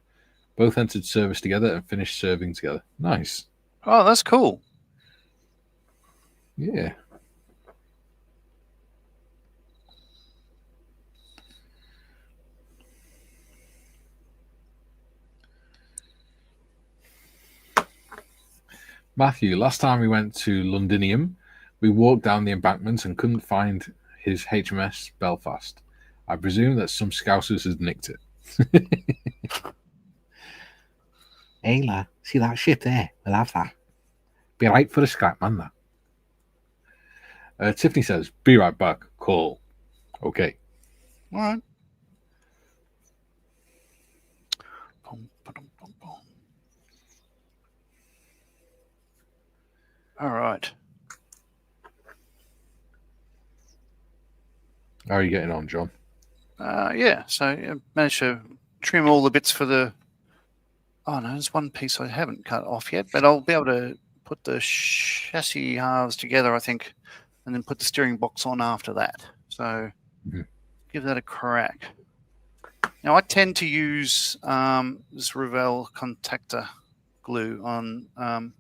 Both entered service together and finished serving together. Nice. Oh, that's cool. Yeah. Matthew, last time we went to Londinium, we walked down the embankment and couldn't find his HMS Belfast. I presume that some scousers had nicked it. Hey, lad, see that ship there? We'll have that. Be right for a scrap, man, that. Tiffany says, be right back. Call. Okay. All right. All right. How are you getting on, John? Yeah, so I managed to trim all the bits for the... Oh, no, there's one piece I haven't cut off yet, but I'll be able to put the chassis halves together, I think, and then put the steering box on after that. So give that a crack. Now, I tend to use this Revell contactor glue on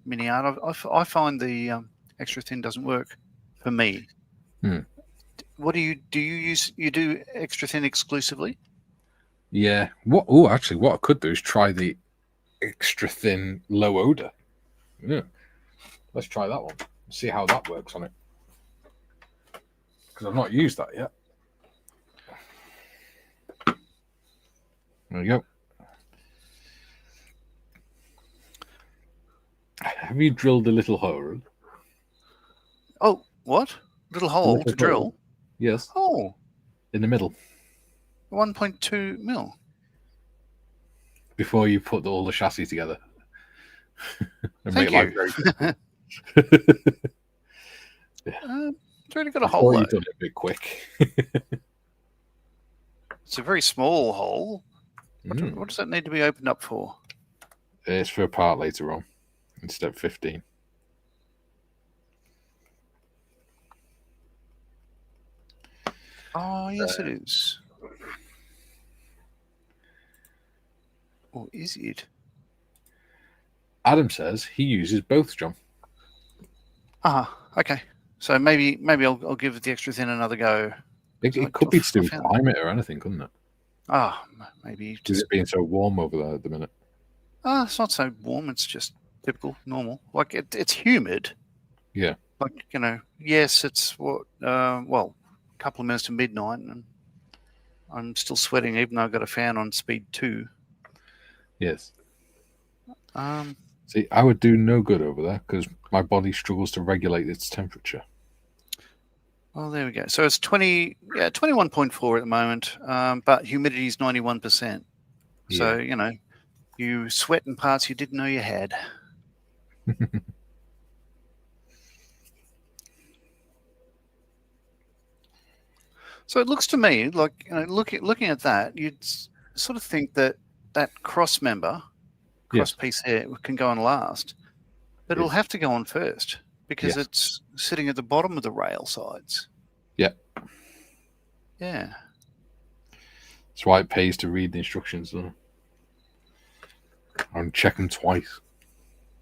MiniArt. I find the extra thin doesn't work for me. Hmm. What do you use? You do extra thin exclusively? Yeah. What I could do is try the extra thin low odor. Yeah. Let's try that one. See how that works on it. Because I've not used that yet. There we go. Have you drilled a little hole? Oh, what? Little hole to drill? Yes. Oh. In the middle. 1.2 mil. Before you put all the chassis together. And Thank you. It's already got a hole. You've done it a bit quick. It's a very small hole. What does that need to be opened up for? It's for a part later on, in step 15. Oh, yes, it is. Or is it? Adam says he uses both, John. Okay. So maybe I'll give the extra thin another go. It could be to do with climate or anything, couldn't it? Maybe. Is it being so warm over there at the minute? It's not so warm. It's just typical, normal. Like it's humid. Yeah. Like, yes, it's what, a couple of minutes to midnight, and I'm still sweating even though I've got a fan on speed 2. Yes. See, I would do no good over there because my body struggles to regulate its temperature. Well, there we go. So it's 21.4 at the moment, but humidity is 91%. Yeah. So, you sweat in parts you didn't know you had. So it looks to me like, looking at that, you'd sort of think that cross piece here can go on last, but it'll have to go on first because it's sitting at the bottom of the rail sides. Yeah. Yeah. That's why it pays to read the instructions, though. And check them twice,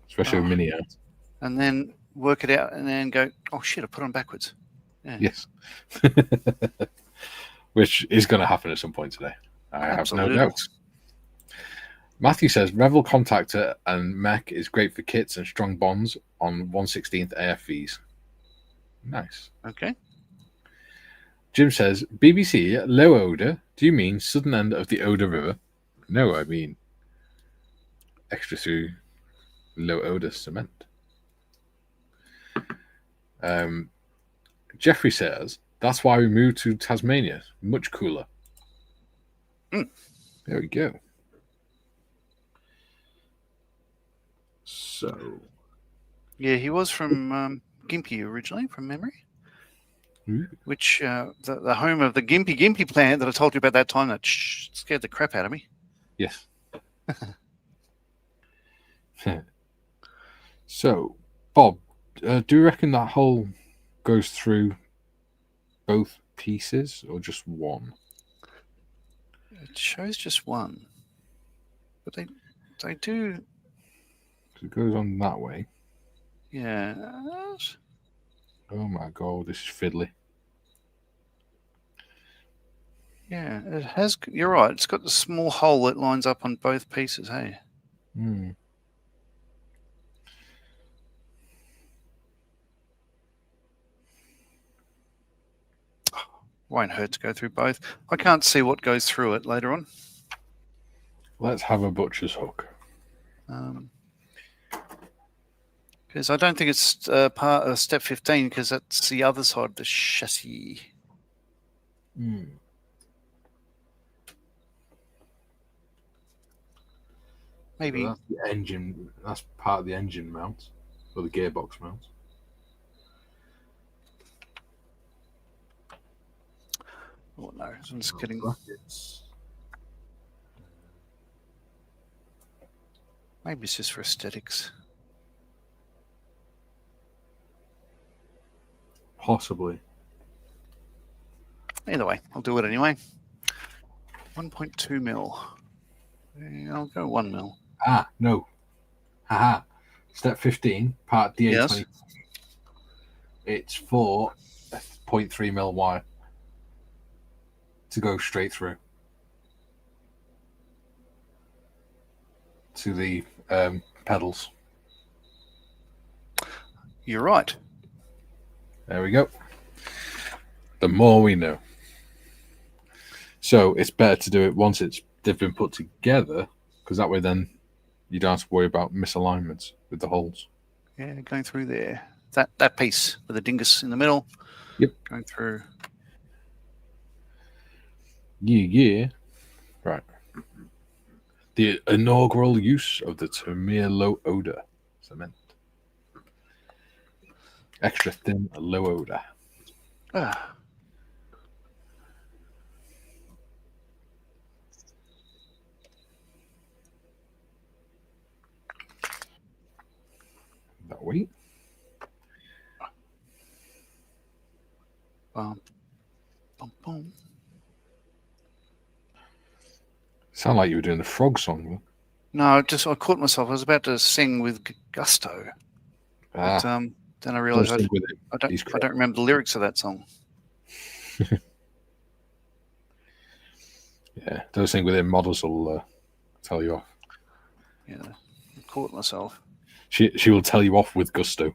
especially with MiniArt. And then work it out and then go, oh, shit, I put it on backwards. Yeah. Yes. Which is going to happen at some point today. I have no doubt. Matthew says Revel Contactor and mech is great for kits and strong bonds on 1/16th AFVs. Nice. Okay. Jim says BBC low odor. Do you mean southern end of the Oder River? No, I mean extra through low odor cement. Jeffrey says that's why we moved to Tasmania. Much cooler. There we go. So, yeah, he was from Gympie originally, from memory. Which the home of the Gympie plant that I told you about that time that scared the crap out of me. Yes. So, Bob, do you reckon that hole goes through both pieces or just one? It shows just one, but they do. It goes on that way. Yeah. Oh my god, this is fiddly. Yeah, it has. You're right. It's got the small hole that lines up on both pieces. Hey. Won't hurt to go through both. I can't see what goes through it later on. Let's have a butcher's hook. Because I don't think it's part of step 15 because that's the other side of the chassis. Maybe. So that's the engine. That's part of the engine mount or the gearbox mount. Oh no, I'm just kidding. Brackets. Maybe it's just for aesthetics. Possibly. Either way, I'll do it anyway. 1.2 mil. I'll go 1 mil. No. Haha. Step 15, part DA20. it's for a 0.3mm wire to go straight through to the pedals. You're right. There we go. The more we know. So it's better to do it once they've been put together, because that way then you don't have to worry about misalignments with the holes. Yeah, going through there. That piece with the dingus in the middle. Yep. Going through. Yeah. Right. The inaugural use of the Termere low odor cement. Extra thin, low odor. Ah. That way. Bum, bum. Sound like you were doing the frog song. No, I caught myself. I was about to sing with gusto. But then I realized I don't remember the lyrics of that song. Yeah, those things within models will tell you off. Yeah, I caught myself. She will tell you off with gusto.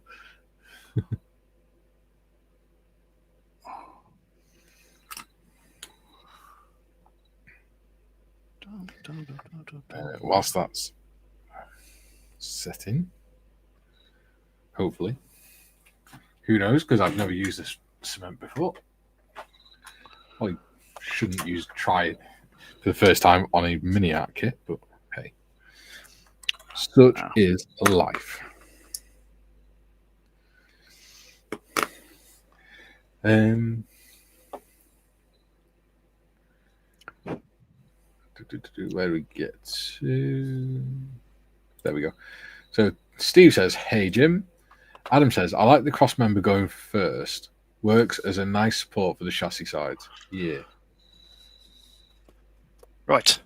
Whilst that's setting, hopefully. Who knows? Because I've never used this cement before. Well, you shouldn't try it for the first time on a MiniArt kit, but hey, such is life. Where do we get to? There we go. So Steve says, "Hey Jim." Adam says, "I like the cross member going first. Works as a nice support for the chassis sides." Yeah. Right.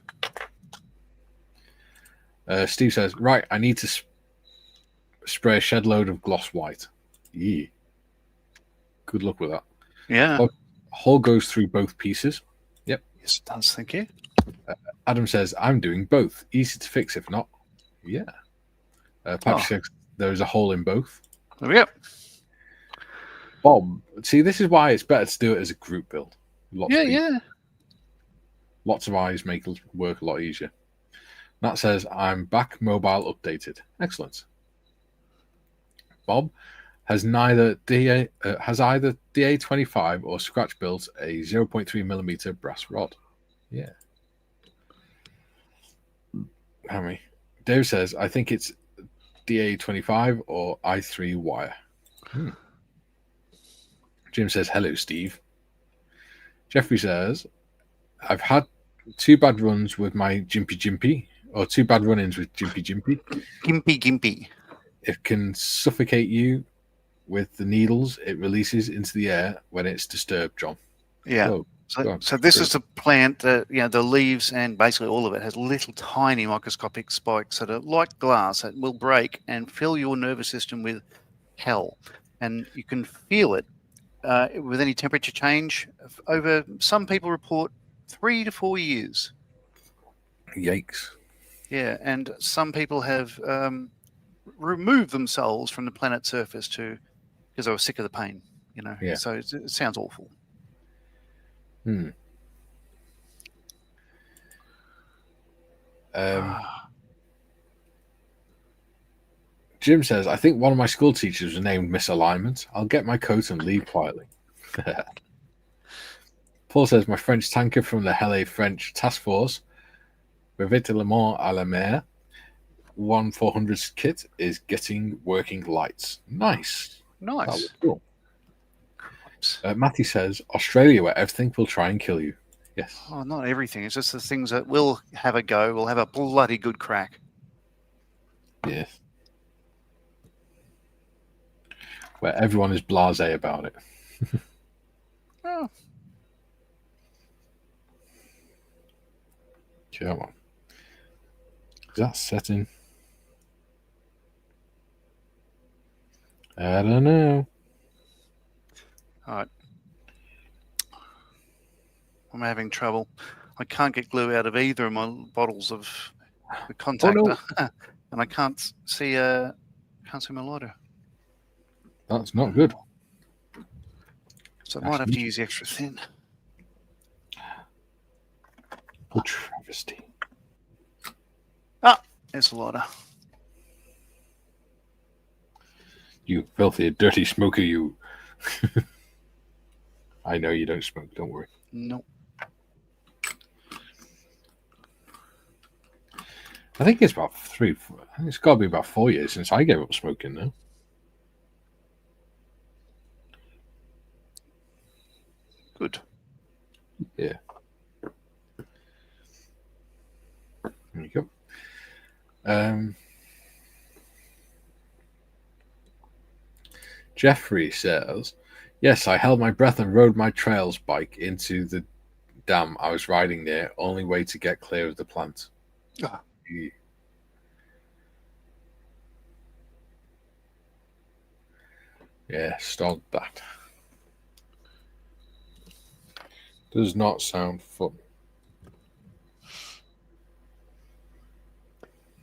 Steve says, "Right, I need to spray a shed load of gloss white." Yeah. Good luck with that. Yeah. Hole goes through both pieces. Yep. Yes, it does. Thank you. Adam says, "I'm doing both. Easy to fix if not." Yeah. Patrick says, "There's a hole in both." There we go. Bob, see, this is why it's better to do it as a group build. Lots of eyes make it work a lot easier. Matt says, "I'm back mobile updated." Excellent. Bob has either DA25 or scratch built a 0.3mm brass rod. Yeah. Henry. Dave says, "I think it's DA25 or I3 wire." Jim says, "Hello, Steve." Jeffrey says, "I've had two bad runs with my Jimpy, or two bad run-ins with Jimpy. Gimpy. It can suffocate you with the needles it releases into the air when it's disturbed, John." Yeah. So this is a plant that, the leaves and basically all of it has little tiny microscopic spikes that are like glass that will break and fill your nervous system with hell. And you can feel it with any temperature change. Over, some people report 3 to 4 years. Yikes. Yeah, and some people have removed themselves from the planet's surface because they were sick of the pain, Yeah. So it sounds awful. Jim says, "I think one of my school teachers was named Misalignment. I'll get my coat and leave quietly." Paul says, "My French tanker from the Helle French Task Force, Revêtement à la mer, 1400 kit is getting working lights." Nice. That was cool. Matty says, "Australia, where everything will try and kill you." Yes. Oh, not everything. It's just the things that will have a go. Will have a bloody good crack. Yes. Where everyone is blasé about it. Oh. Come on. Is that setting? I don't know. All right. I'm having trouble. I can't get glue out of either of my bottles of the contactor, and I can't see my lighter. That's not good. So I might have to use the extra thin. What travesty. Ah, there's the lighter. You filthy, dirty smoker, you. I know you don't smoke, don't worry. Nope. I think it's about it's got to be about 4 years since I gave up smoking now. Good. Yeah. There you go. Jeffrey says, yes, I held my breath and rode my trails bike into the dam I was riding near, only way to get clear of the plant. Ah. Yeah, stop that. Does not sound fun.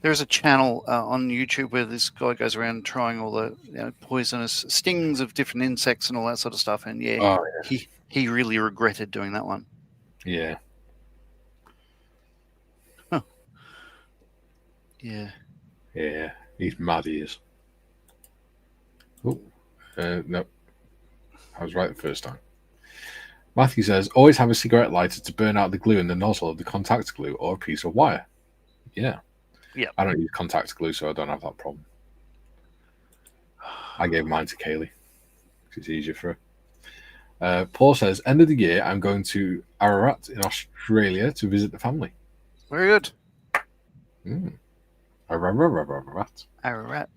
There's a channel on YouTube where this guy goes around trying all the poisonous stings of different insects and all that sort of stuff. And he really regretted doing that one. Yeah. Huh. Yeah. Yeah. He's mad, he is. Oh, no. I was right the first time. Matthew says, always have a cigarette lighter to burn out the glue in the nozzle of the contact glue or a piece of wire. Yeah. Yeah. I don't use contact glue, so I don't have that problem. I gave mine to Kaylee. It's easier for her. Paul says, end of the year, I'm going to Ararat in Australia to visit the family. Very good. Ararat. Ararat.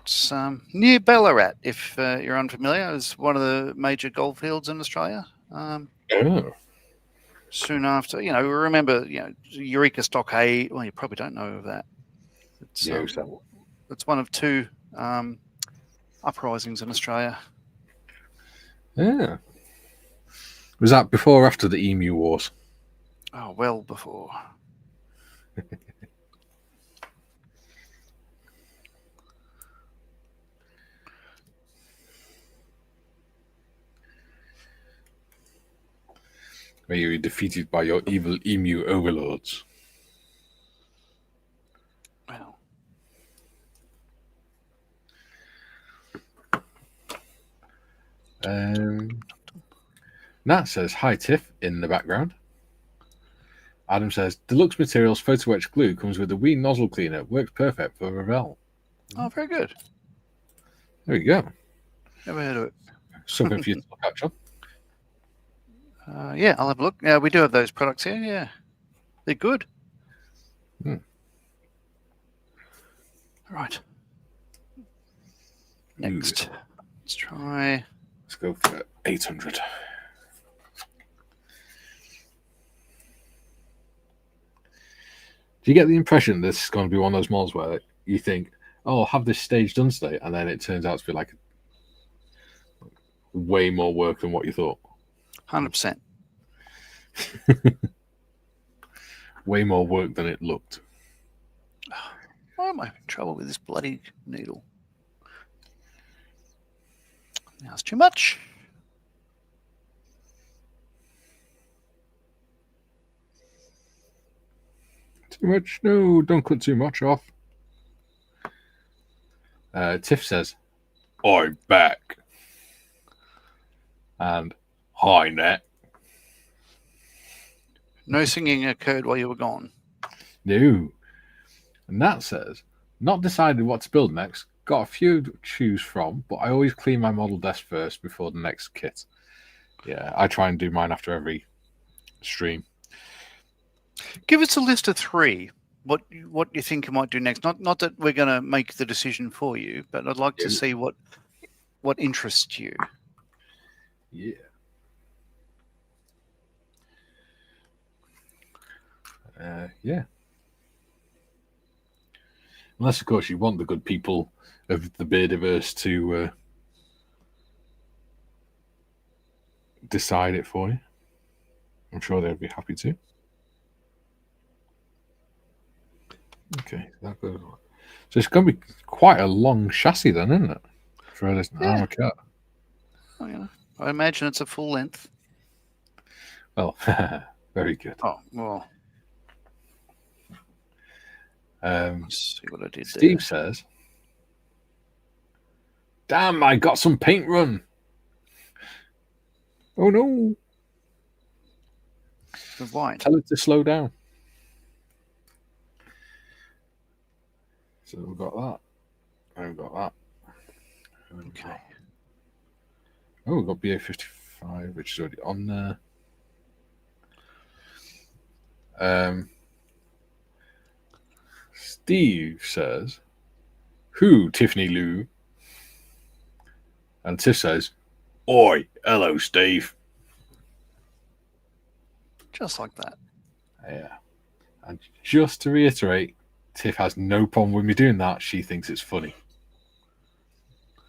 It's near Ballarat, if you're unfamiliar. It's one of the major goldfields in Australia. Soon after, remember, Eureka Stockade. Well, you probably don't know of that. It's one of two uprisings in Australia. Yeah. Was that before or after the Emu Wars? Oh, well before. Where you were defeated by your evil emu overlords. Well. Nat says, hi, Tiff, in the background. Adam says, Deluxe Materials photo etch glue comes with a wee nozzle cleaner. Works perfect for Ravel. Oh, very good. There you go. Never heard of it. Something for you to catch on. Yeah, I'll have a look. Yeah, we do have those products here. Yeah, they're good. Right. Next, let's try. Let's go for 800. Do you get the impression this is going to be one of those models where you think, oh, I'll have this stage done today, and then it turns out to be like way more work than what you thought? 100%. Way more work than it looked. Why am I having trouble with this bloody needle? Now it's too much. Too much? No, don't cut too much off. Tiff says, I'm back. And hi, Nat. No singing occurred while you were gone. No. And Nat says, not decided what to build next. Got a few to choose from, but I always clean my model desk first before the next kit. Yeah, I try and do mine after every stream. Give us a list of 3. What you think you might do next? Not that we're going to make the decision for you, but I'd like to see what interests you. Yeah. Yeah. Unless, of course, you want the good people of the Beardiverse to decide it for you. I'm sure they'd be happy to. Okay, that goes. So it's going to be quite a long chassis then, isn't it? For this armour cat. Oh, yeah. I imagine it's a full length. Well, very good. Oh, well. Let's see what I did Steve there. says, "Damn, I got some paint run. Oh no. Why? Tell it to slow down." So we've got that. And we've got that. Okay. Oh, we've got BA55, which is already on there. Steve says, "Who, Tiffany Lou?" And Tiff says, "Oi, hello, Steve." Just like that. Yeah. And just to reiterate, Tiff has no problem with me doing that. She thinks it's funny.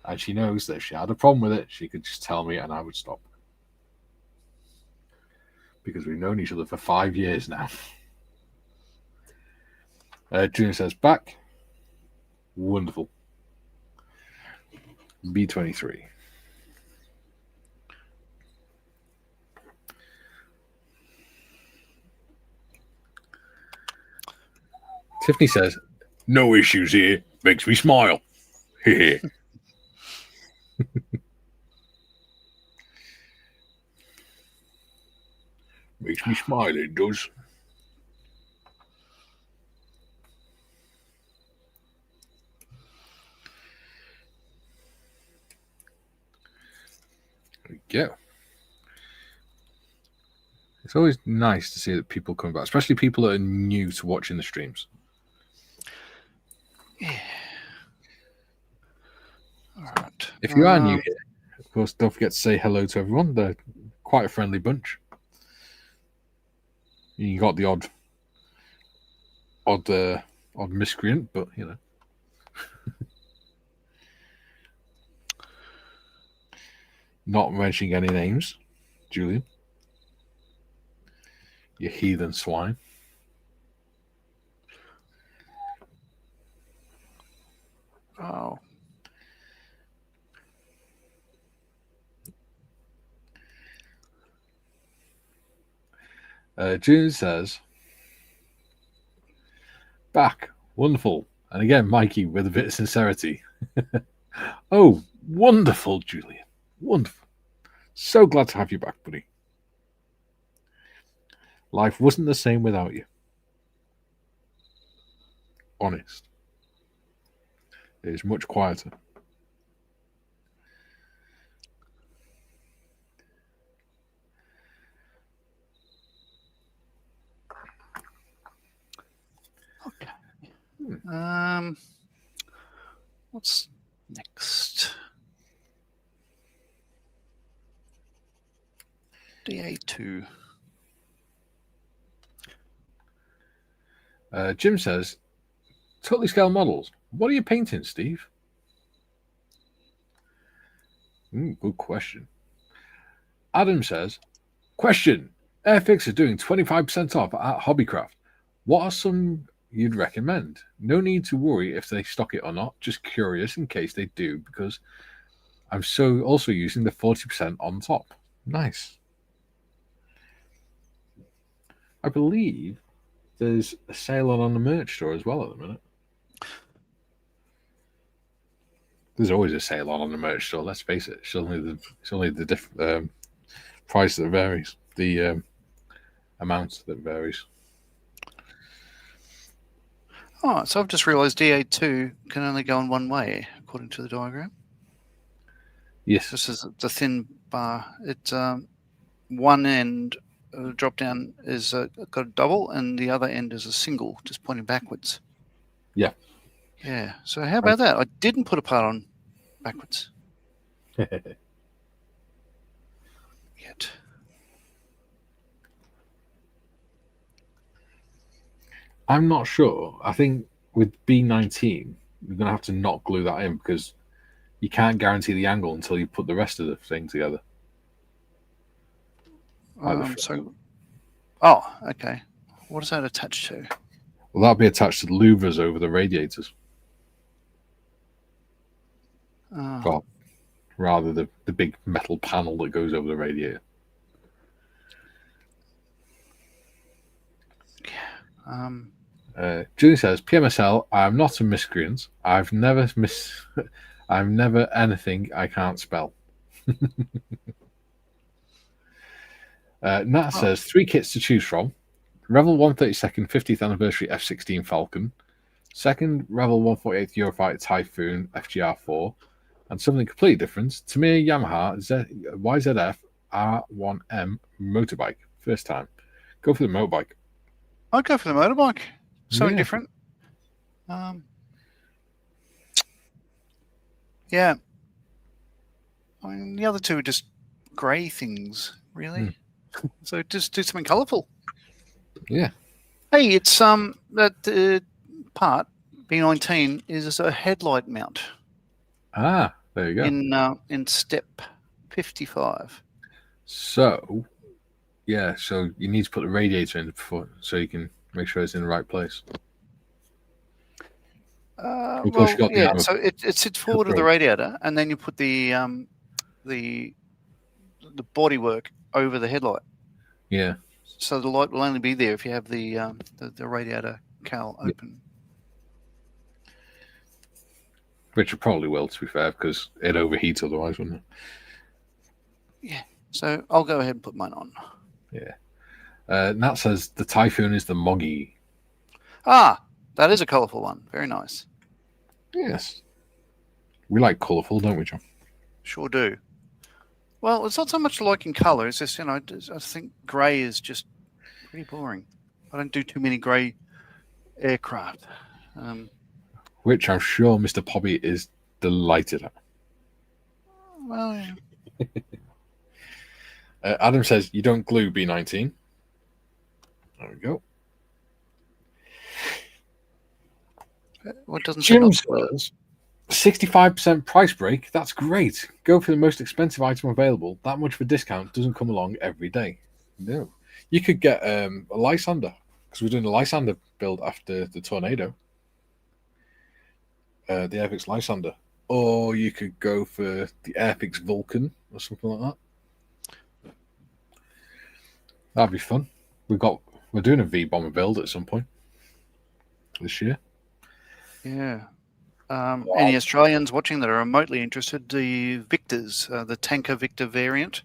And she knows that if she had a problem with it, she could just tell me and I would stop. Because we've known each other for 5 years now. Junior says, "Back." Wonderful. B23. Tiffany says, "No issues here. Makes me smile." Makes me smile, it does. There we go. It's always nice to see that people come back, especially people that are new to watching the streams. Yeah. All right. If you are new here, of course, don't forget to say hello to everyone. They're quite a friendly bunch. You got the odd miscreant, but you know. Not mentioning any names, Julian. You heathen swine. Oh. June says, "Back. Wonderful." And again, Mikey with a bit of sincerity. "Oh, wonderful, Julian. Wonderful. So glad to have you back, buddy. Life wasn't the same without you. Honest. It is much quieter." Okay. What's next? DA2. Jim says, "Totally scale models. What are you painting, Steve?" Good question. Adam says, "Question. Airfix is doing 25% off at Hobbycraft. What are some you'd recommend? No need to worry if they stock it or not. Just curious in case they do, because I'm also using the 40% on top." Nice. I believe there's a sale on the merch store as well at the minute. There's always a sale on the merch store. Let's face it. It's only the price that varies, the amount that varies. Oh, so I've just realised DA2 can only go in one way, according to the diagram. Yes. This is the thin bar. It's one end drop down is got a double, and the other end is a single, just pointing backwards. Yeah. Yeah. So how about that? I didn't put a part on backwards yet. I'm not sure. I think with B19, you're going to have to not glue that in because you can't guarantee the angle until you put the rest of the thing together. Okay. What is that attached to? Well, that'll be attached to the louvers over the radiators. Well, rather the big metal panel that goes over the radiator. Julie says, PMSL, I am not a miscreant. I've never anything I can't spell. Nat says, 3 kits to choose from. Revel 132nd 50th anniversary F-16 Falcon. Second, Revel 148th Eurofighter Typhoon FGR-4. And something completely different, Tamiya Yamaha YZF R1M motorbike. First time. Go for the motorbike. I'd go for the motorbike. Something different. Yeah. I mean, the other two are just grey things, really. So just do something colourful. Yeah. Hey, it's that part B19 is a headlight mount. Ah, there you go. In step 55. So, yeah. So you need to put the radiator in before, so you can make sure it's in the right place. So it sits forward of the radiator, and then you put the bodywork over the headlight. Yeah. So the light will only be there if you have the radiator cowl open. Which it probably will, to be fair, because it overheats otherwise, wouldn't it? Yeah. So I'll go ahead and put mine on. Yeah. Nat says the Typhoon is the Moggy. Ah, that is a colourful one. Very nice. Yes. We like colourful, don't we, John? Sure do. Well, it's not so much liking colour. It's just, I think grey is just pretty boring. I don't do too many grey aircraft. Which I'm sure Mr. Poppy is delighted at. Well, yeah. Adam says, you don't glue B19. There we go. What doesn't Jim says, 65% price break. That's great. Go for the most expensive item available. That much of a discount doesn't come along every day. No. You could get a Lysander, because we're doing a Lysander build after the Tornado. The Airfix Lysander. Or you could go for the Airfix Vulcan or something like that. That'd be fun. We're doing a V-Bomber build at some point this year. Yeah. Any Australians watching that are remotely interested, the Victors, the Tanker Victor variant,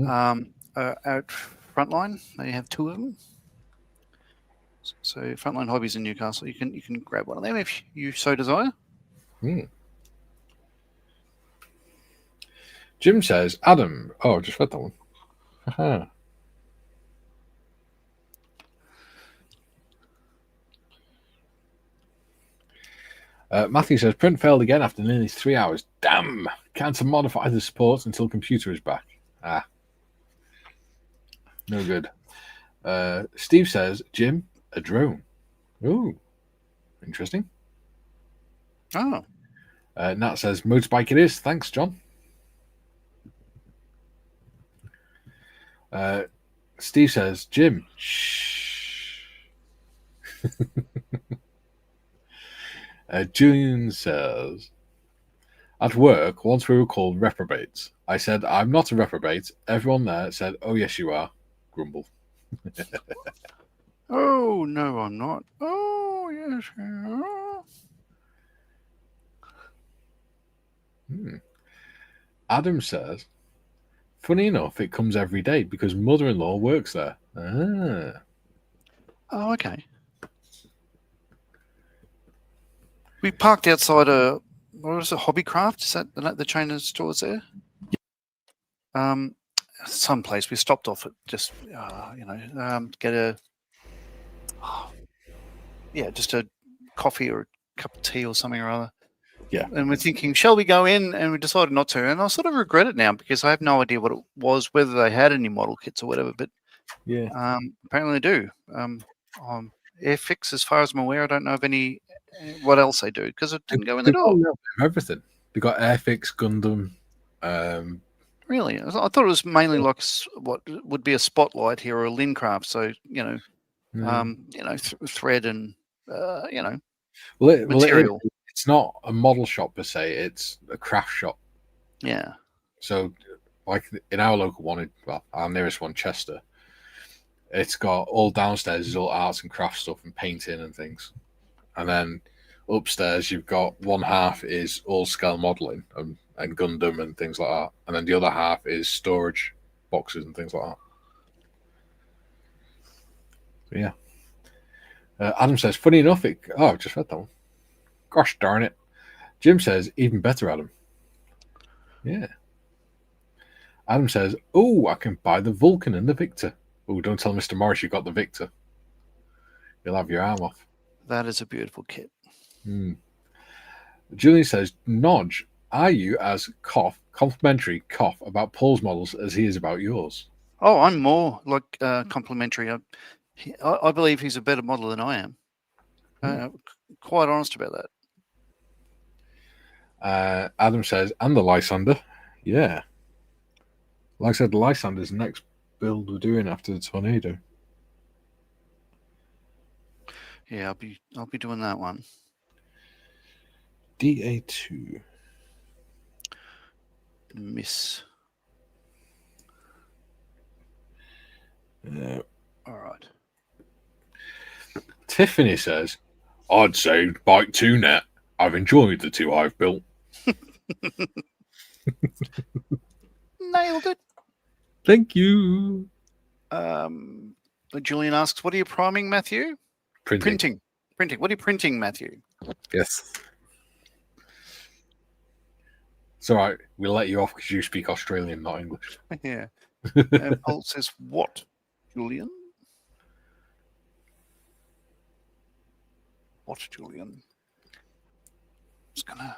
are out Frontline. They have 2 of them. So Frontline Hobbies in Newcastle, you can grab one of them if you so desire. Jim says, Adam. Oh, I just read that one. Aha. Matthew says, print failed again after nearly 3 hours. Damn! Can't modify the support until computer is back. No good. Steve says, Jim, a drone. Ooh, interesting. Oh. Nat says, motorbike it is. Thanks, John. Steve says, Jim, shh. Julian says, at work, once we were called reprobates. I said, I'm not a reprobate. Everyone there said, oh, yes, you are. Grumble. Oh, no, I'm not. Oh, yes, you are. Adam says, funny enough, it comes every day because mother-in-law works there. Oh, okay. We parked outside what was it, Hobbycraft? Is that the chain of stores there? Some place we stopped off at just, get just a coffee or a cup of tea or something or other. Yeah. And we're thinking, shall we go in? And we decided not to. And I sort of regret it now because I have no idea what it was, whether they had any model kits or whatever. But yeah, apparently they do. Airfix, as far as I'm aware, I don't know of any. What else they do because it didn't go in the door. Everything. They got Airfix, Gundam, Really? I thought it was mainly like what would be a spotlight here or a Lincraft. So, thread and, material. It's not a model shop per se. It's a craft shop. Yeah. So, like in our local one, our nearest one, Chester, it's got all downstairs is all arts and craft stuff and painting and things. And then upstairs, you've got one half is all scale modeling and Gundam and things like that. And then the other half is storage boxes and things like that. So, yeah. Adam says, funny enough, I just read that one. Gosh darn it. Jim says, even better, Adam. Yeah. Adam says, I can buy the Vulcan and the Victor. Oh, don't tell Mr. Morris you got the Victor. You'll have your arm off. That is a beautiful kit. Julian says, Nodge, are you as complimentary about Paul's models as he is about yours? Oh, I'm more like complimentary. I believe he's a better model than I am. Quite honest about that. Adam says, and the Lysander. Yeah. Like I said, the Lysander's the next build we're doing after the Tornado. Yeah, I'll be doing that one. DA2. Miss. All right. Tiffany says, I'd say bike 2 net. I've enjoyed the 2 I've built. Nailed it. Thank you. Julian asks, what are you priming, Matthew? Printing. What are you printing, Matthew? Yes. It's all right. We'll let you off because you speak Australian, not English. Yeah. And Paul says, what, Julian? What, Julian? Just gonna...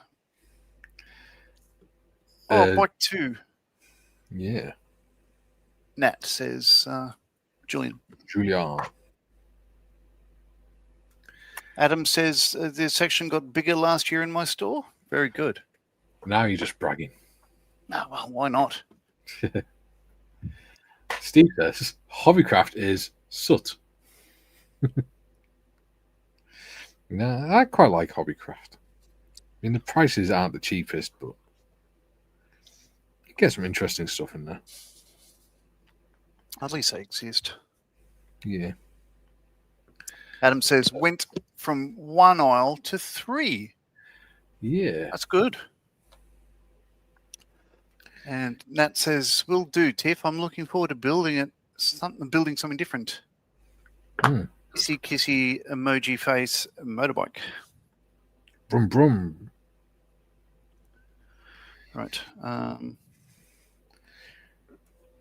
bike 2. Yeah. Nat says, Julian. Adam says, the section got bigger last year in my store. Very good. Now you're just bragging. No, well, why not? Steve says, Hobbycraft is soot. No, I quite like Hobbycraft. I mean, the prices aren't the cheapest, but you get some interesting stuff in there. At least they exist. Yeah. Adam says, went from 1 aisle to 3. Yeah. That's good. And Nat says, will do, Tiff. I'm looking forward to building something different. Kissy emoji face motorbike. Brum brum. Right.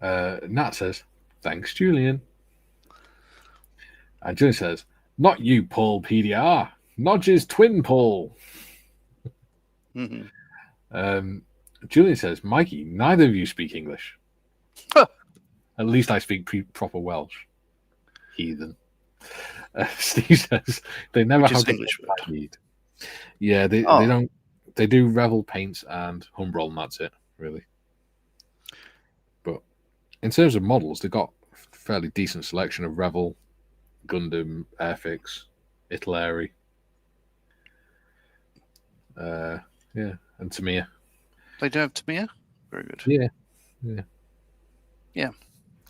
Nat says, thanks, Julian. And Julian says, not you, Paul PDR. Nodge's twin Paul. Julian says, Mikey, neither of you speak English. At least I speak proper Welsh. Heathen. Steve says, they never have English the need. Yeah, they don't. They do Revel paints and Humbrol, and that's it, really. But in terms of models, they've got a fairly decent selection of Revel, Gundam, Airfix, Italeri. Yeah, and Tamiya. They do have Tamiya? Very good. Yeah.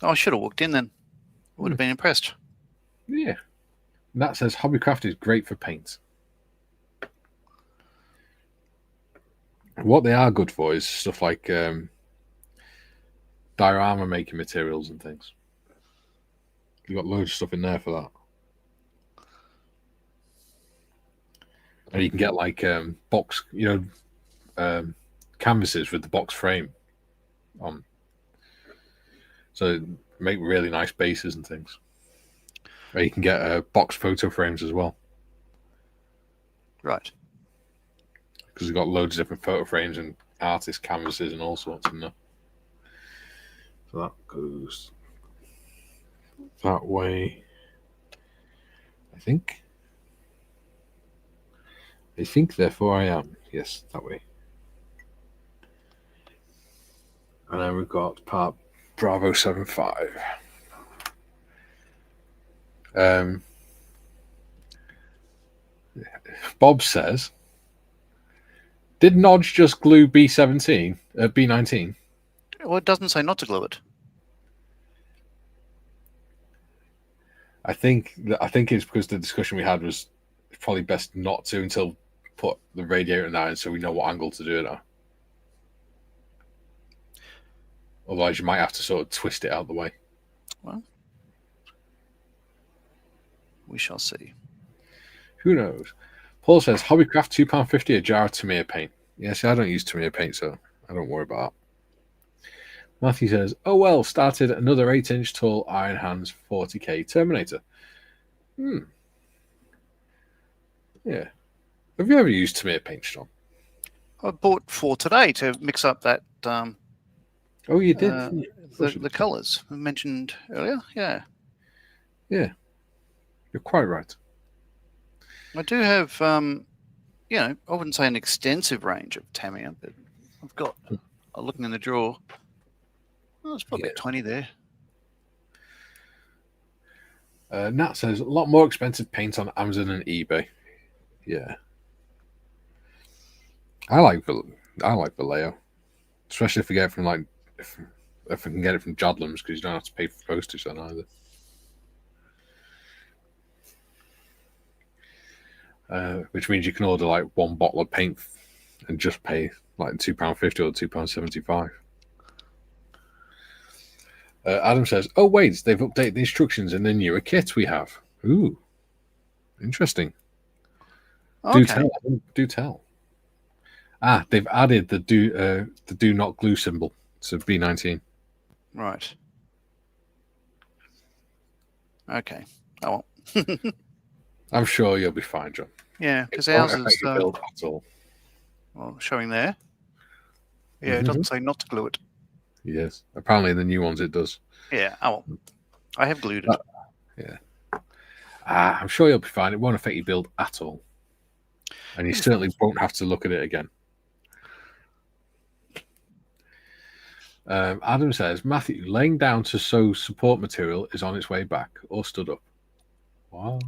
Oh, I should have walked in then. I would have been impressed. Yeah. And that says Hobbycraft is great for paint. What they are good for is stuff like diorama making materials and things. You've got loads of stuff in there for that. And you can get like box, canvases with the box frame on. So make really nice bases and things. Or you can get box photo frames as well. Right. Because we've got loads of different photo frames and artist canvases and all sorts in there. So that goes that way. I think, therefore I am. Yes, that way. And then we've got part Bravo 75. Bob says, did Nodge just glue B17, B19? Well, it doesn't say not to glue it. I think it's because the discussion we had was probably best not to until put the radiator down so we know what angle to do it at. Otherwise, you might have to sort of twist it out of the way. Well, we shall see. Who knows? Paul says, Hobbycraft £2.50 a jar of Tamiya paint. Yeah, see, I don't use Tamiya paint, so I don't worry about that. Matthew says, oh well, started another 8-inch tall Iron Hands 40k Terminator. Yeah. Have you ever used Tamiya paint, Sean? I bought 4 today to mix up that... oh, you did? The colours I mentioned earlier, yeah. Yeah. You're quite right. I do have, you know, I wouldn't say an extensive range of Tamiya, but I've got, looking in the drawer, there's probably 20 there. Nat says, a lot more expensive paint on Amazon and eBay. Yeah. I like Vallejo. Especially if we get it from, like, if we can get it from Jodlams, because you don't have to pay for postage then either. Which means you can order like 1 bottle of paint and just pay like £2.50 or £2.75. Adam says, oh wait, they've updated the instructions in the newer kit we have. Ooh, interesting. Okay. Do tell. Ah, they've added the do not glue symbol to B19. Right. Okay. Oh well. I'm sure you'll be fine, John. Yeah, because ours is build at all. Well, showing there. Yeah, it doesn't say not to glue it. Yes, apparently in the new ones it does. Yeah. Oh, well. I have glued it. Yeah. I'm sure you'll be fine. It won't affect your build at all, and you certainly won't have to look at it again. Adam says, Matthew, laying down to sew support material is on its way back or stood up. Wow.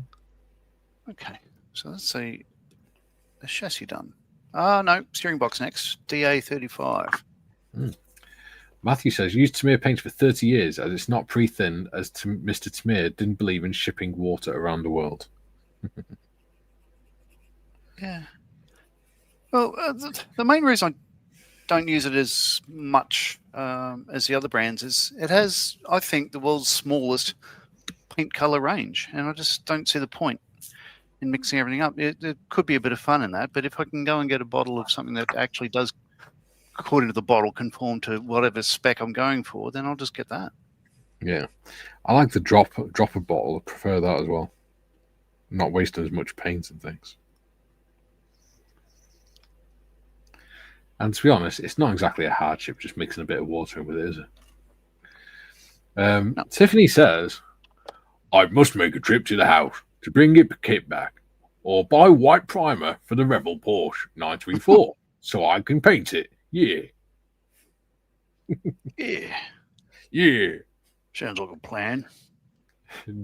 Okay, so let's see the chassis done. No, steering box next, DA35. Matthew says, used Tamiya paint for 30 years as it's not pre-thin, as Mr. Tamiya didn't believe in shipping water around the world. Yeah. Well, the main reason I don't use it as much as the other brands is it has, I think, the world's smallest paint color range, and I just don't see the point in mixing everything up. There could be a bit of fun in that, but if I can go and get a bottle of something that actually does, according to the bottle, conform to whatever spec I'm going for, then I'll just get that. Yeah, I like the dropper bottle. I prefer that as well. Not wasting as much paint and things. And to be honest, it's not exactly a hardship just mixing a bit of water in with it, is it? No. Tiffany says, I must make a trip to the house to bring it kit back, or buy white primer for the Rebel Porsche 934 so I can paint it. Yeah. Yeah. Yeah. Sounds like a plan.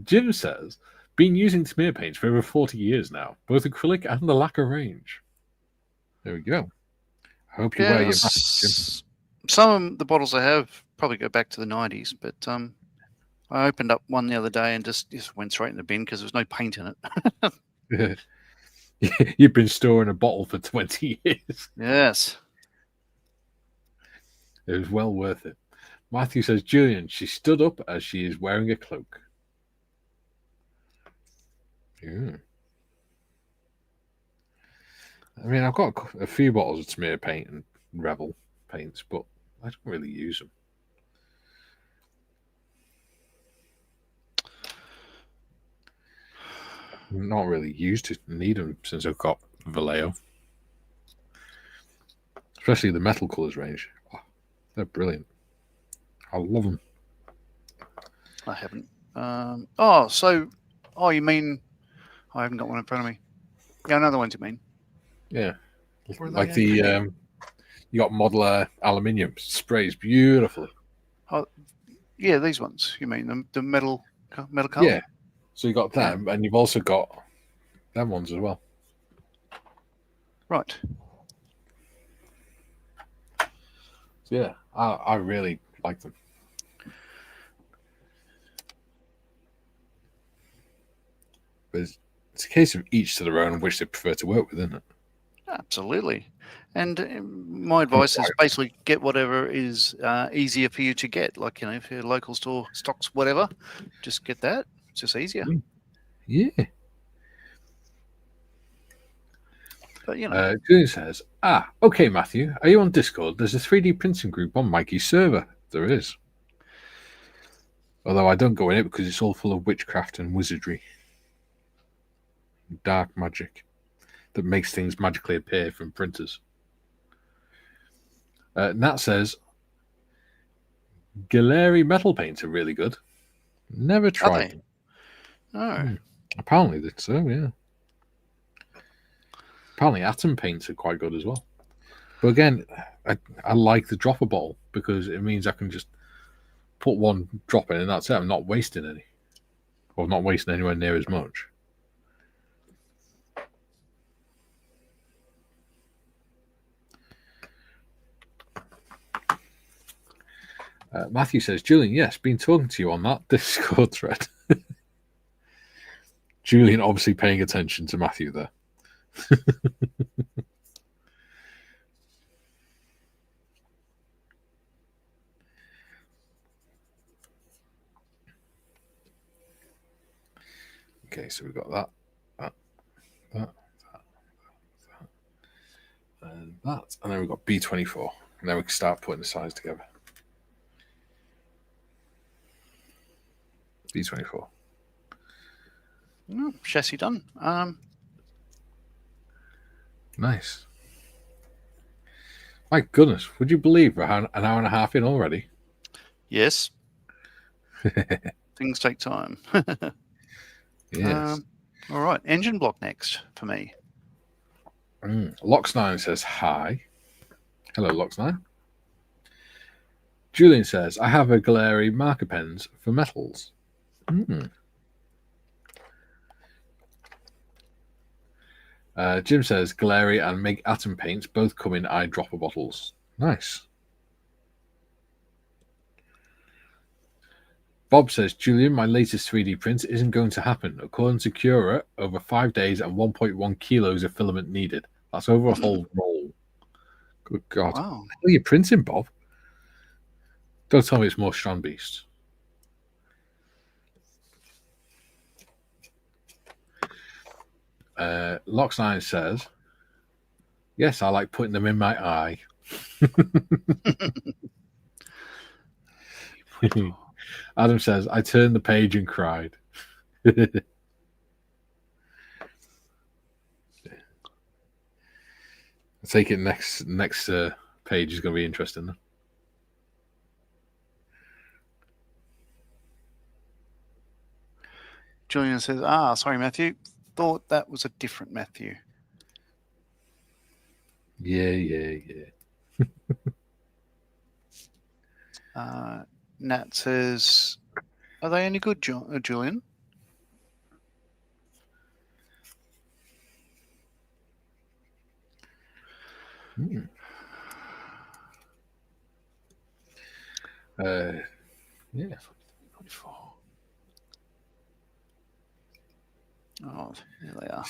Jim says, been using Tamiya paints for over 40 years now, both acrylic and the lacquer range. There we go. I hope you wear your mask, Jim. Some of the bottles I have probably go back to the 90s, but I opened up one the other day and just went straight in the bin because there was no paint in it. You've been storing a bottle for 20 years. Yes. It was well worth it. Matthew says, Julian, she stood up as she is wearing a cloak. Yeah. I mean, I've got a few bottles of Tamiya paint and Rebel paints, but I don't really use them. I'm not really used to need them since I've got Vallejo. Especially the metal colours range. Oh, they're brilliant. I love them. I haven't. You mean I haven't got one in front of me? Yeah, another one you mean? Yeah, like the You got modular aluminium, sprays beautifully. Yeah, these ones. You mean the metal color? Yeah. So you got them, and you've also got them ones as well. Right. So yeah, I really like them. But it's a case of each to their own, which they prefer to work with, isn't it? Absolutely. And my advice is basically get whatever is easier for you to get. Like, if your local store stocks whatever, just get that. It's just easier. Yeah. But, Julian says, okay, Matthew, are you on Discord? There's a 3D printing group on Mikey's server. There is. Although I don't go in it because it's all full of witchcraft and wizardry. Dark magic that makes things magically appear from printers. Nat says, Galeri metal paints are really good. Never tried them. Oh. Apparently that's so, yeah. Apparently atom paints are quite good as well. But again, I like the dropper bottle because it means I can just put one drop in and that's it. I'm not wasting any. Or not wasting anywhere near as much. Matthew says, Julian, yes, been talking to you on that Discord thread. Julian obviously paying attention to Matthew there. Okay, so we've got that, and that. And then we've got B24. And then we can start putting the sides together. B24. Chassis done. Nice. My goodness, would you believe we're an hour and a half in already? Yes. Things take time. Yes. All right, engine block next for me. Lox9 says hi. Hello, Lox9. Julian says, I have a Galeri marker pens for metals. Jim says, Galeri and MIG atom paints both come in eyedropper bottles. Nice. Bob says, Julian, my latest 3D print isn't going to happen. According to Cura, over 5 days and 1.1 kilos of filament needed. That's over a whole roll. Good God. Wow. What are you printing, Bob? Don't tell me it's more Strand Beast. Lox9 says, yes, I like putting them in my eye. Adam says, I turned the page and cried. I take it next page is going to be interesting. Julian says, sorry, Matthew. Thought that was a different Matthew. Yeah. Nat says, are they any good, Julian? Yeah. Oh, there they are.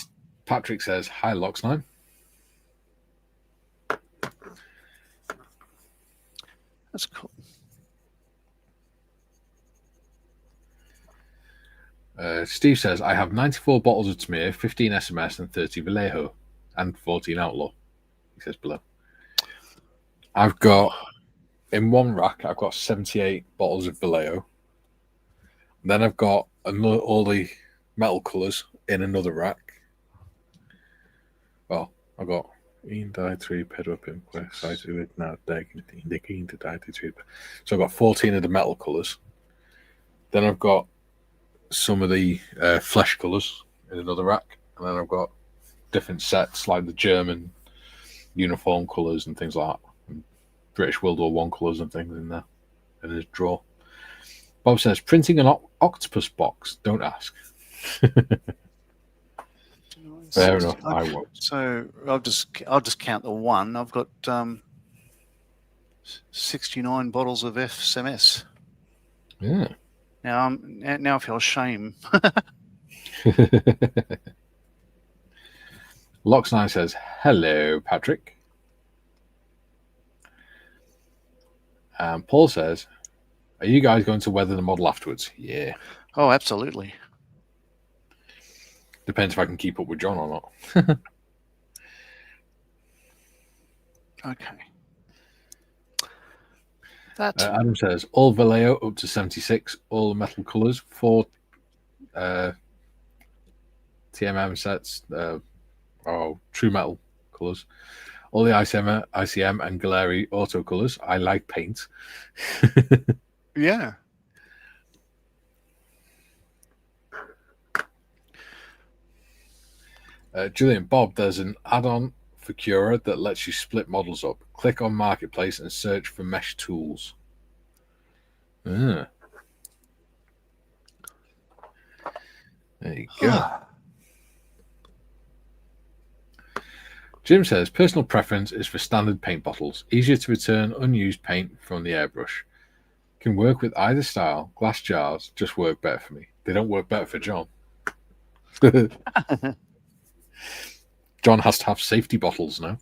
Patrick says, hi, Lox9. That's cool. Steve says, I have 94 bottles of Tamir, 15 SMS, and 30 Vallejo, and 14 Outlaw. He says below. I've got, in one rack, I've got 78 bottles of Vallejo. Then I've got all the metal colours in another rack. Well, I've got so I've got 14 of the metal colours. Then I've got some of the flesh colours in another rack, and then I've got different sets like the German uniform colours and things like that, British World War One colours and things in there in his drawer. Bob says, printing an octopus box. Don't ask. Fair enough. I won't. So I'll just count the one. I've got 69 bottles of FSMS. Yeah. Now I feel shame. Lox9 says, hello, Patrick. And Paul says, are you guys going to weather the model afterwards? Yeah. Oh, absolutely. Depends if I can keep up with John or not. Okay. Adam says, all Vallejo up to 76, all the metal colours, 4 TMM sets, true metal colours, all the ICM and Galeri auto colours. I like paint. Yeah. Julian, Bob, there's an add-on for Cura that lets you split models up. Click on Marketplace and search for mesh tools. There you go. Jim says, personal preference is for standard paint bottles. Easier to return unused paint from the airbrush. Can work with either style. Glass jars just work better for me. They don't work better for John. John has to have safety bottles now.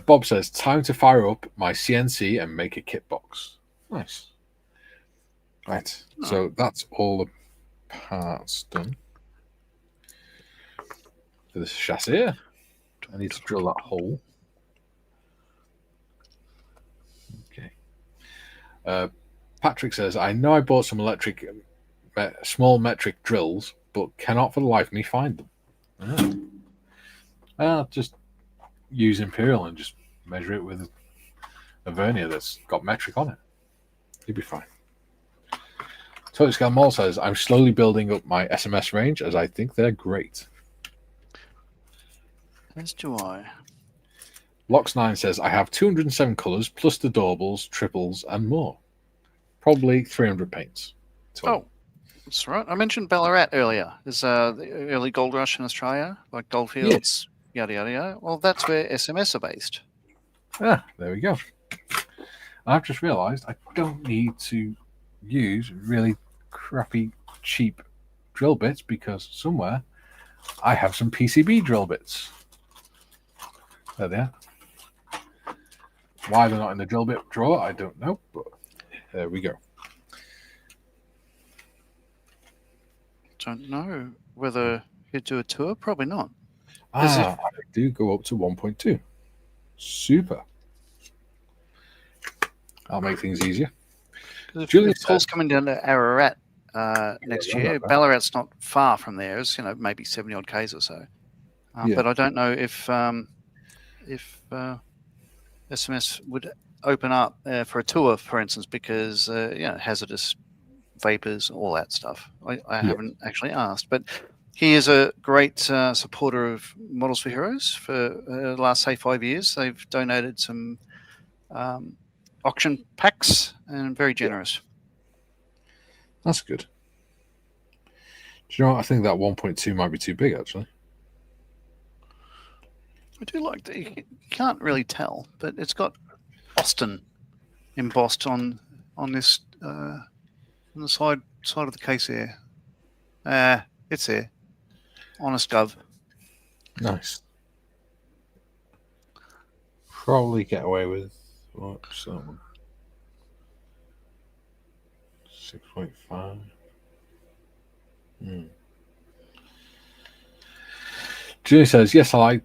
Bob says, time to fire up my CNC and make a kit box. Nice. Right. So that's all the parts done for this chassis. I need to drill that hole. Okay. Patrick says, I know I bought some small metric drills, but cannot for the life of me find them. Just use Imperial and just measure it with a vernier that's got metric on it. You'll be fine. Total Scale Mall says, I'm slowly building up my SMS range as I think they're great. As do I. Lox9 says, I have 207 colours plus the doubles, triples, and more. Probably 300 paints. Oh, that's right. I mentioned Ballarat earlier. There's the early gold rush in Australia, like Goldfields, yada, yada, yada. Well, that's where SMS are based. Ah, there we go. I've just realised I don't need to use really crappy, cheap drill bits because somewhere I have some PCB drill bits. There they are. Why they're not in the drill bit drawer, I don't know, but there we go. Don't know whether he'd do a tour. Probably not. I do go up to 1.2. Super. I'll make things easier. If Paul's coming down to Ararat next year, Ballarat's not far from there. It's maybe 70 odd k's or so. But I don't know if SMS would open up for a tour, for instance, because hazardous vapors, all that stuff. I haven't actually asked, but he is a great supporter of Models for Heroes for the last, say, 5 years. They've donated some auction packs and very generous. That's good. Do you know what? I think that 1.2 might be too big, actually. I do like that. You can't really tell, but it's got Austin embossed on this on the side of the case here. It's there. Honest gov. Nice. Probably get away with what's that one? 6.5. Julie says, yes, I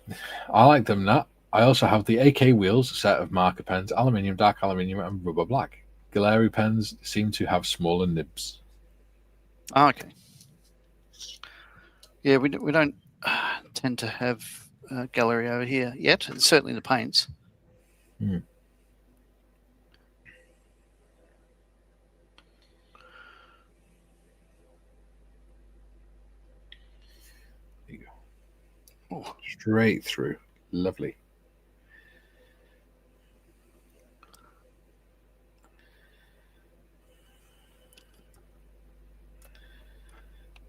like them, Nat. I also have the AK wheels, a set of marker pens, aluminium, dark aluminium, and rubber black. Galeri pens seem to have smaller nibs. Okay. Yeah, we don't tend to have gallery over here yet. Certainly the paints. There you go. Oh. Straight through. Lovely.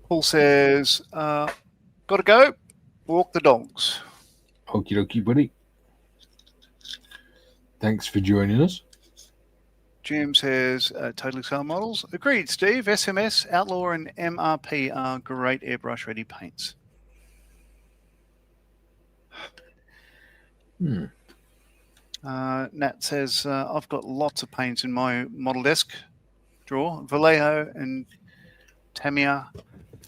Paul says, got to go. Walk the dogs. Okie dokie, buddy. Thanks for joining us. Jim says, totally sale models. Agreed, Steve. SMS, Outlaw, and MRP are great airbrush-ready paints. Nat says, I've got lots of paints in my model desk drawer. Vallejo and Tamiya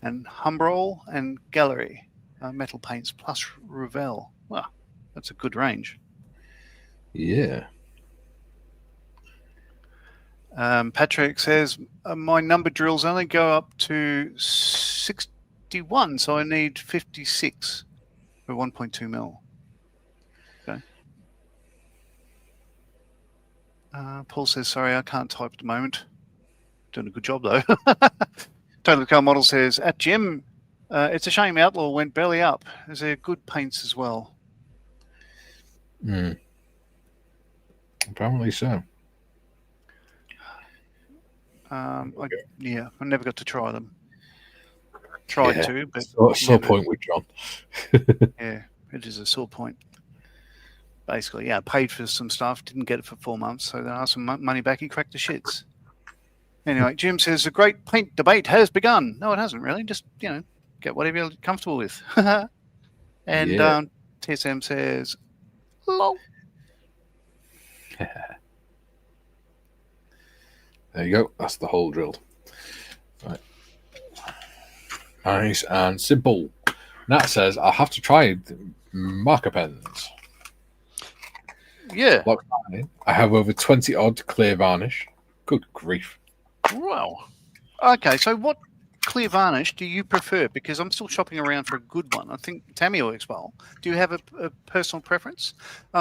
and Humbrol and Gallery metal paints plus Revell. Wow, that's a good range. Yeah. Patrick says, my number drills only go up to 61, so I need 56 for 1.2 mil. Okay. Paul says, sorry, I can't type at the moment. Doing a good job, though. Total Car Model says, at Jim, it's a shame Outlaw went belly up. Is there good paints as well? Apparently so. I never got to try them. Tried to, but sore point with John. Yeah, it is a sore point. Basically, yeah, paid for some stuff, didn't get it for 4 months, so they asked some money back. He cracked the shits. Anyway, Jim says a great paint debate has begun. No, it hasn't really. Just get whatever you're comfortable with. And TSM says, lol. There you go. That's the hole drilled. Right. Nice and simple. Nat says, I'll have to try marker pens. Yeah. I have over 20 odd clear varnish. Good grief. Wow. Okay, so what clear varnish do you prefer? Because I'm still shopping around for a good one. I think Tamiya works well. Do you have a personal preference?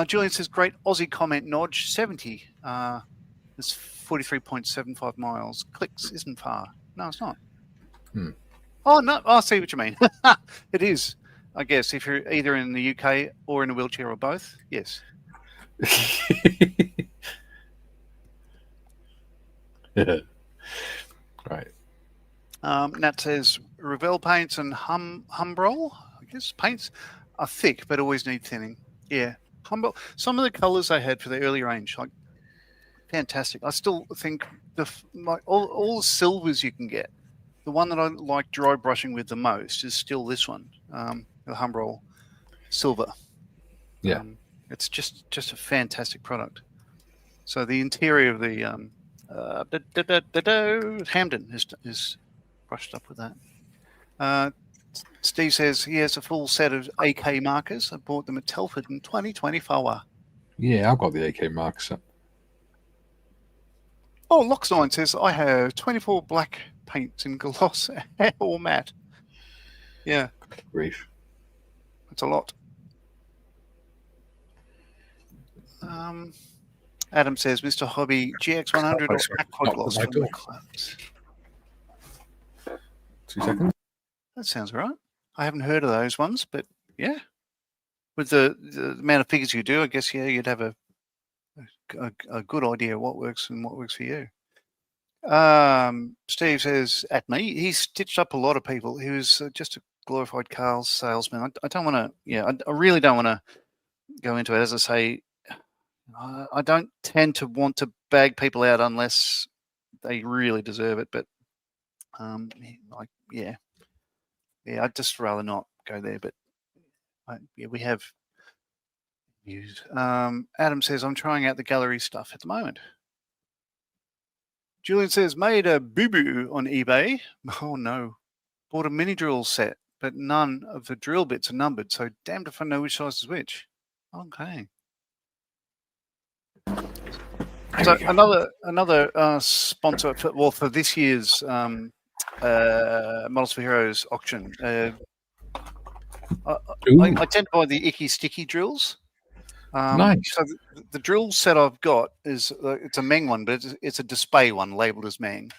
Julian says, great Aussie comment, Nodge, 70. It's 43.75 miles. Clicks isn't far. No, it's not. Oh, no, I see what you mean. It is, I guess, if you're either in the UK or in a wheelchair or both. Yes. Right. Nat says Revell paints and Humbrol, I guess, paints are thick but always need thinning. Yeah. Humbrol. Some of the colours they had for the early range, like, fantastic. I still think all the silvers you can get, the one that I like dry brushing with the most is still this one, the Humbrol Silver. Yeah. It's just a fantastic product. So the interior of the Hamden is brushed up with that. Steve says he has a full set of AK markers. I bought them at Telford in 2024. Yeah, I've got the AK marker set. Oh, Lox9 says I have 24 black paints in gloss or matte. Yeah. Grief. That's a lot. Adam says, Mr. Hobby, GX100 or aqua gloss from the clubs. 2 seconds. That sounds right. I haven't heard of those ones, but yeah. With the amount of figures you do, I guess, yeah, you'd have a good idea what works and what works for you. Steve says, at me, he stitched up a lot of people. He was just a glorified Carl's salesman. I don't want to, I really don't want to go into it. As I say, I don't tend to want to bag people out unless they really deserve it. But I'd just rather not go there. But we have views. Adam says, I'm trying out the gallery stuff at the moment. Julian says, made a boo-boo on eBay. Oh, no. Bought a mini drill set, but none of the drill bits are numbered. So damned if I know which size is which. Okay. So another sponsor for this year's Models for Heroes auction. I tend to buy the Icky Sticky drills. Nice. So the drill set I've got is it's a Meng one, but it's a display one labeled as Meng.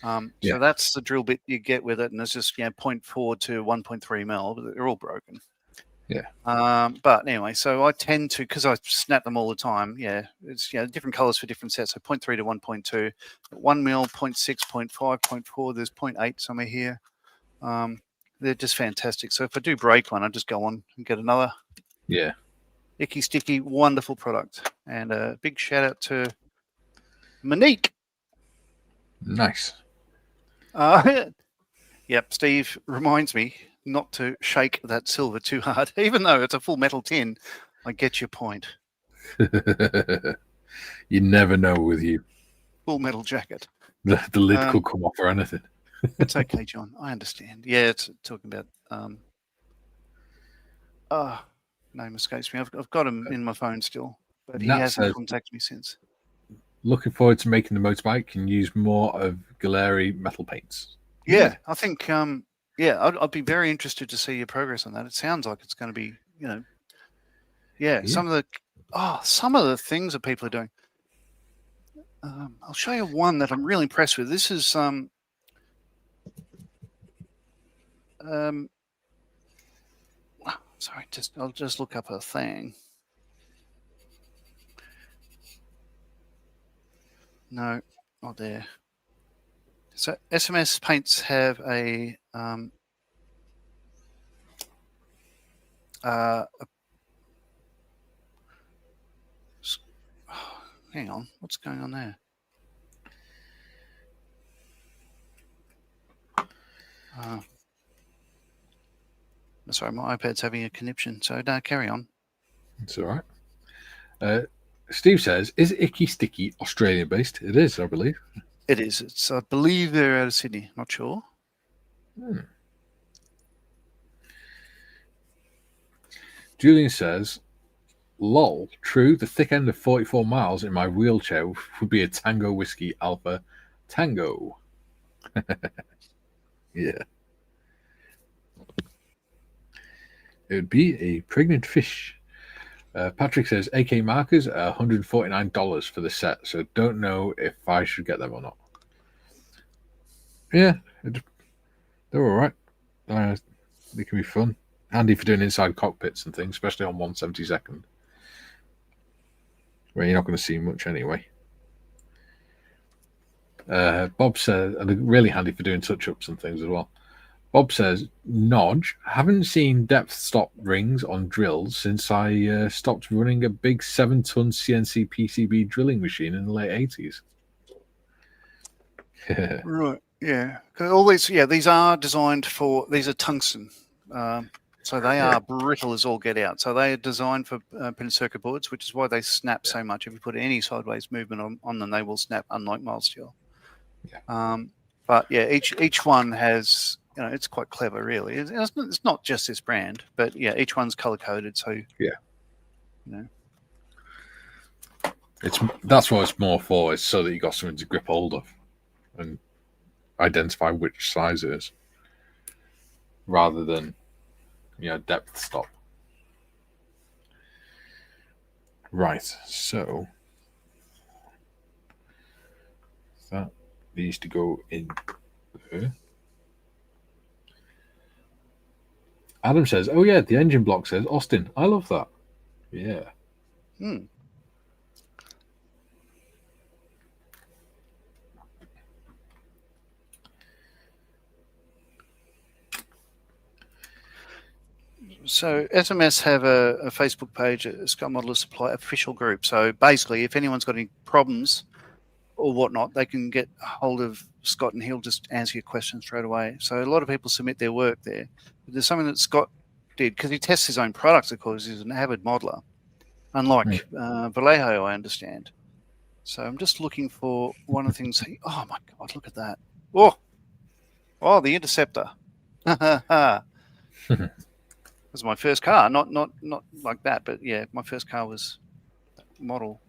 So that's the drill bit you get with it, and it's just 0.4 to 1.3 mil, but they're all broken. Yeah. But anyway, so I tend to, because I snap them all the time. Yeah, it's different colors for different sets. So 0.3 to 1.2, 1 mil, 0.6, 0.5, 0.4. There's 0.8 somewhere here. They're just fantastic. So if I do break one, I just go on and get another. Yeah. Icky Sticky, wonderful product. And a big shout out to Monique. Nice. Yep, Steve reminds me not to shake that silver too hard. Even though it's a full metal tin, I get your point. You never know with you. Full metal jacket. The lid could come off or anything. It's okay, John. I understand. Yeah, it's talking about... name escapes me. I've got him in my phone still, but he hasn't contacted me since. Looking forward to making the motorbike. Can use more of Galeri metal paints. Yeah, I think... I'd be very interested to see your progress on that. It sounds like it's going to be, some of the things that people are doing. I'll show you one that I'm really impressed with. This is sorry, I'll just look up a thing. No, not there. So SMS paints have a hang on, what's going on there? Sorry, my iPad's having a conniption, so no, carry on. It's all right. Steve says, is Icky Sticky Australian based? It is, I believe. It is. I believe they're out of Sydney. Not sure. Julian says, lol, true, the thick end of 44 miles in my wheelchair would be a Tango Whiskey Alpha Tango. Yeah. It would be a pregnant fish. Patrick says, AK markers are $149 for the set, so don't know if I should get them or not. Yeah, they're all right. They can be fun. Handy for doing inside cockpits and things, especially on 1/72, where you're not going to see much anyway. Bob says, and they're really handy for doing touch-ups and things as well. Bob says, Nodge, haven't seen depth stop rings on drills since I stopped running a big 7-ton CNC PCB drilling machine in the late 80s. Right, yeah. All these, these are designed for, these are tungsten. So they are brittle as all get out. So they are designed for printed circuit boards, which is why they snap so much. If you put any sideways movement on them, they will snap, unlike mild steel. Yeah. But yeah, each one has, it's quite clever, really. It's not just this brand, but yeah, each one's color coded. So that's what it's more for. It's so that you got something to grip hold of and identify which size it is, rather than depth stop. Right, so that needs to go in there. Adam says, oh yeah, the engine block says Austin. I love that. Yeah. So SMS have a Facebook page, a Scott Modeler Supply official group. So basically, if anyone's got any problems or whatnot, they can get hold of Scott and he'll just answer your questions straight away. So a lot of people submit their work there. But there's something that Scott did, because he tests his own products, of course. He's an avid modeler, unlike Vallejo, I understand. So I'm just looking for one of the things. Oh, my God, look at that. Oh, the Interceptor. It was my first car, not like that, but yeah, my first car was model.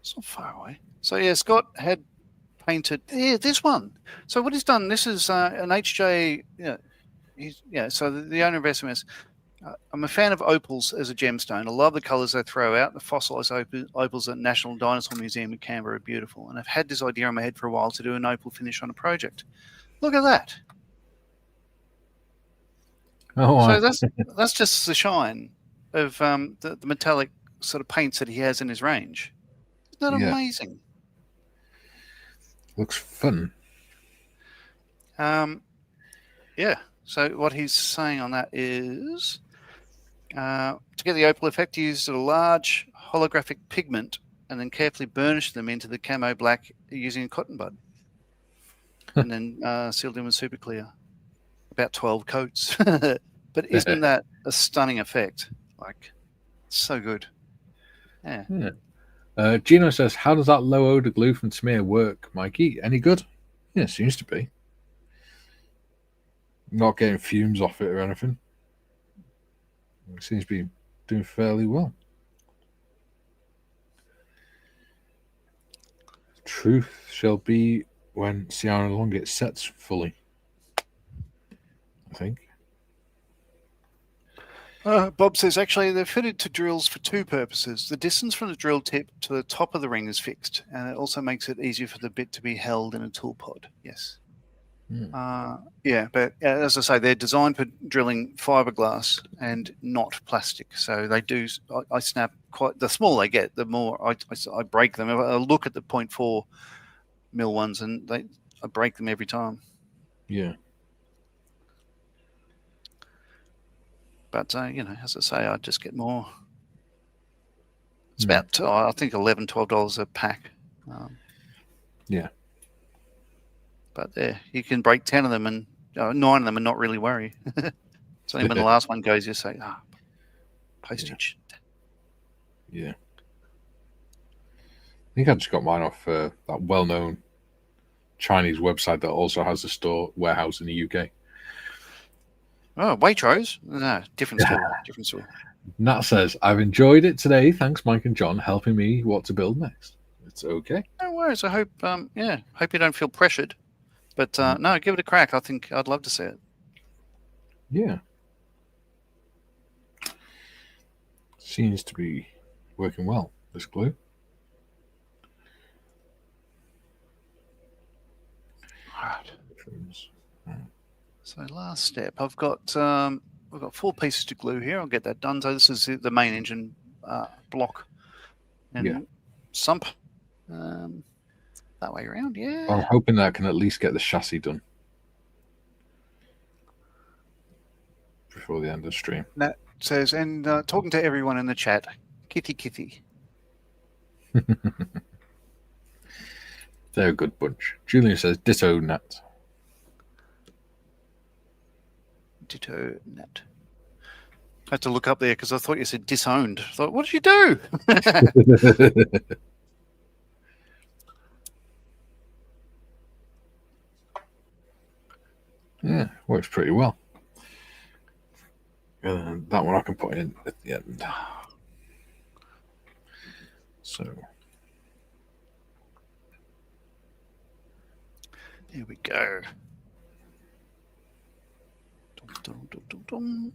It's not far away. So yeah, Scott had painted this one. So what he's done, this is an HJ. So the owner of SMS. I'm a fan of opals as a gemstone. I love the colours they throw out. The fossilised opals at National Dinosaur Museum in Canberra are beautiful, and I've had this idea in my head for a while to do an opal finish on a project. Look at that. Oh, So that's just the shine of the metallic sort of paints that he has in his range. Isn't that amazing? Looks fun. Yeah. So what he's saying on that is, to get the opal effect, he used a large holographic pigment and then carefully burnished them into the camo black using a cotton bud, and then sealed them with super clear. About 12 coats. But isn't that a stunning effect? Like, so good. Yeah. Gino says, how does that low odor glue from Smear work, Mikey? Any good? Yeah, seems to be. Not getting fumes off it or anything. It seems to be doing fairly well. Truth shall be when Sierra Longet sets fully, I think. Bob says, actually, they're fitted to drills for two purposes. The distance from the drill tip to the top of the ring is fixed, and it also makes it easier for the bit to be held in a tool pod. Yes. Yeah, but as I say, they're designed for drilling fiberglass and not plastic. So they do. I snap quite. The smaller they get, the more I break them. I look at the 0.4 mil ones, and I break them every time. Yeah. But as I say, I just get more. It's about I think $11, $12 a pack. Yeah. But you can break 10 of them and 9 of them and not really worry. So when the last one goes, you say, postage. Yeah. I think I just got mine off that well-known Chinese website that also has a warehouse in the UK. Oh, Waitrose? No, different store. Different store. Nat says, I've enjoyed it today. Thanks, Mike and John, helping me what to build next. It's okay. No worries. I hope, hope you don't feel pressured. But no, give it a crack. I think I'd love to see it. Yeah. Seems to be working well, this glue. All right. So last step, I've got 4 pieces to glue here. I'll get that done. So this is the main engine block, and sump that way around. Yeah. I'm hoping that I can at least get the chassis done before the end of the stream. Nat says, and talking to everyone in the chat, kitty. They're a good bunch. Julian says, ditto, Nat. Ditto, Nat. I had to look up there because I thought you said disowned. I thought, what did you do? Yeah, works pretty well. And that one I can put in at the end. So here we go. Dum.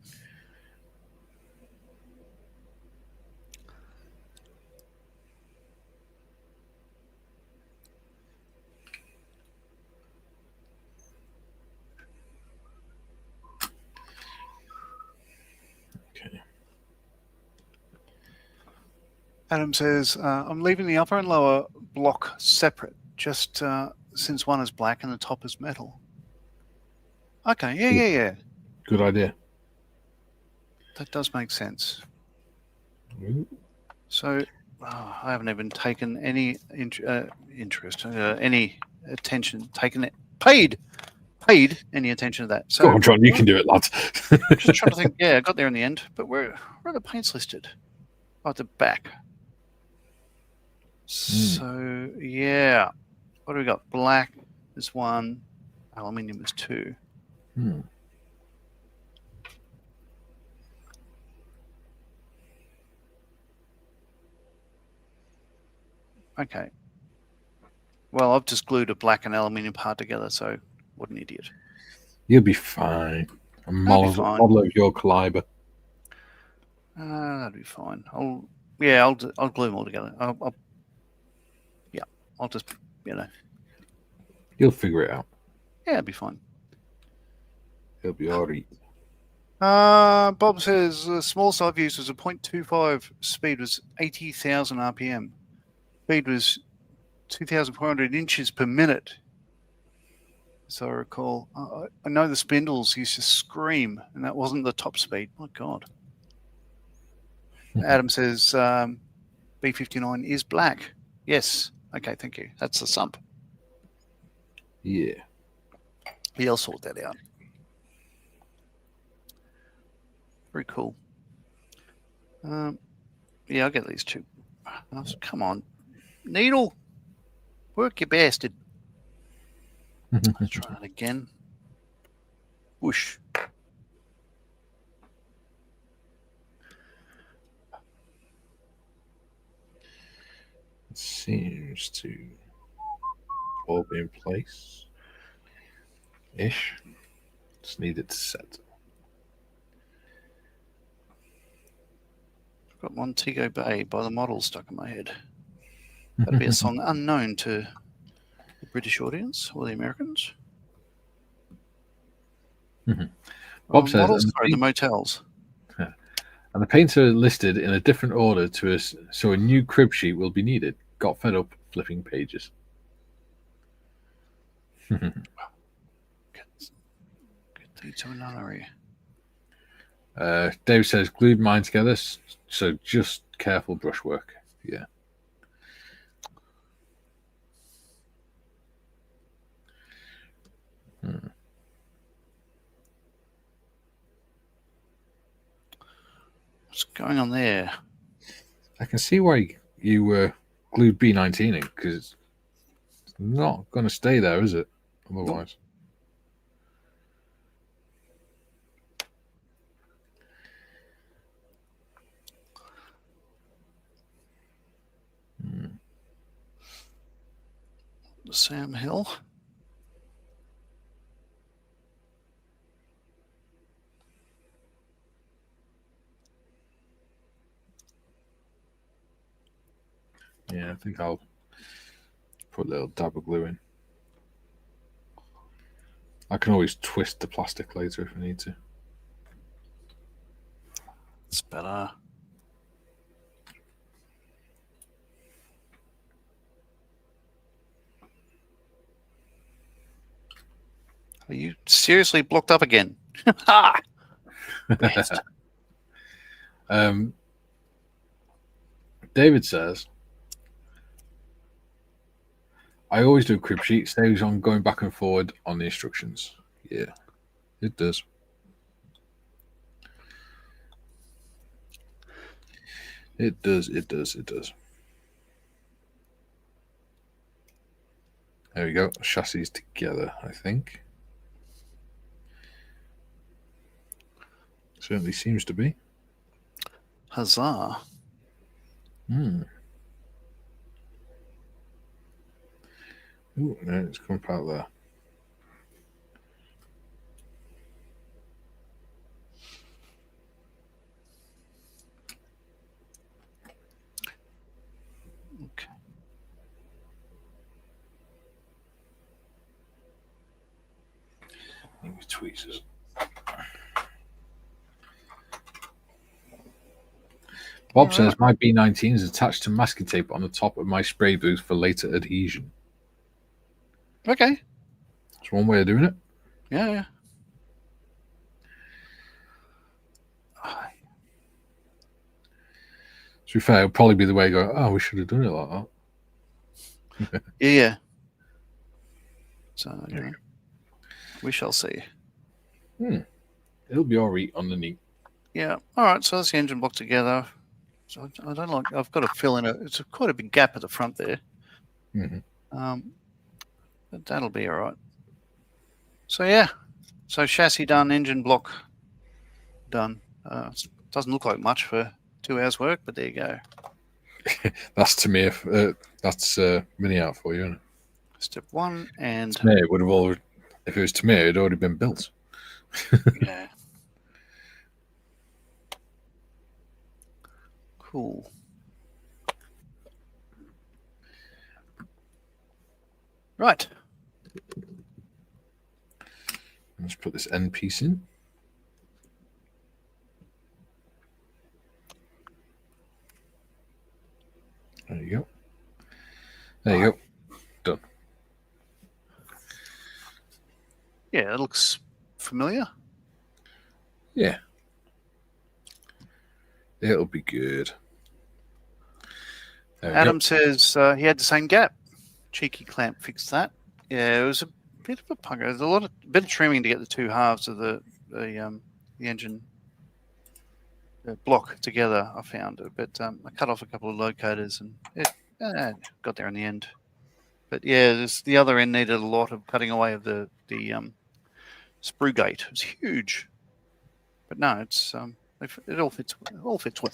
okay. Adam says, I'm leaving the upper and lower block separate, just since one is black and the top is metal. Okay, yeah. Good idea. That does make sense. Ooh. So I haven't even taken any interest, any attention, paid any attention to that. So, go on, John, you can do it, lads. Just trying to think. Yeah, I got there in the end. But where are the paints listed? Oh, at the back. So, yeah. What do we got? Black is 1. Aluminium is 2. Okay. Well, I've just glued a black and aluminium part together, so what an idiot. You'll be fine. A model of your caliber. That'd be fine. I'll glue them all together. I'll just, You'll figure it out. Yeah, it'll be fine. It'll be all right. Bob says the smallest I've used was a 0.25. Speed was 80,000 RPM. Speed was 2,400 inches per minute. So I recall. I know the spindles used to scream, and that wasn't the top speed. My God. Adam says B59 is black. Yes. Okay, thank you. That's the sump. Yeah. He'll sort that out. Very cool. Yeah, I'll get these two. Come on. Needle. Work, you bastard. Let's try that again. Whoosh. It seems to all be in place. Ish. Just need it to set. I've got Montego Bay by the Model stuck in my head. That'd be a song unknown to the British audience or the Americans. Bob says, models are in the motels. And the paints are listed in a different order to us, so a new crib sheet will be needed. Got fed up flipping pages. Get these to a nunnery. Dave says, glued mine together, so just careful brushwork. Yeah. What's going on there? I can see why you glued B19 in, because it's not going to stay there, is it? Otherwise. The Sam Hill. Yeah, I think I'll put a little dab of glue in. I can always twist the plastic later if I need to. It's better. Are you seriously blocked up again? Ha! David says, I always do a crib sheet, saves on going back and forward on the instructions. Yeah, it does. It does. There we go. Chassis together, I think. Certainly seems to be. Huzzah. Ooh, no, it's come out there. Okay. Tweezers. Bob says my B19 is attached to masking tape on the top of my spray booth for later adhesion. Okay. That's one way of doing it. Yeah. To be fair, it'll probably be the way to go, oh, we should have done it like that. Yeah. So, you know, we shall see. It'll be all right underneath. Yeah. All right. So that's the engine block together. So I don't like. I've got to fill in it's quite a big gap at the front there. But that'll be all right. So yeah. So chassis done, engine block done. Doesn't look like much for 2 hours work, but there you go. That's to me. That's MiniArt for you, isn't it? Step 1 and. To me, it would have already. If it was to me, it had already been built. Yeah. Cool. Right. Let's put this end piece in. There you go. Done. Yeah, it looks familiar. Yeah. It'll be good. Adam says he had the same gap. Cheeky clamp fixed that. Yeah, it was a bit of a punker. There's a bit of trimming to get the two halves of the engine block together. I found it, but I cut off a couple of locators and it got there in the end. But yeah, the other end needed a lot of cutting away of the sprue gate. It was huge, but no, it's it all fits well.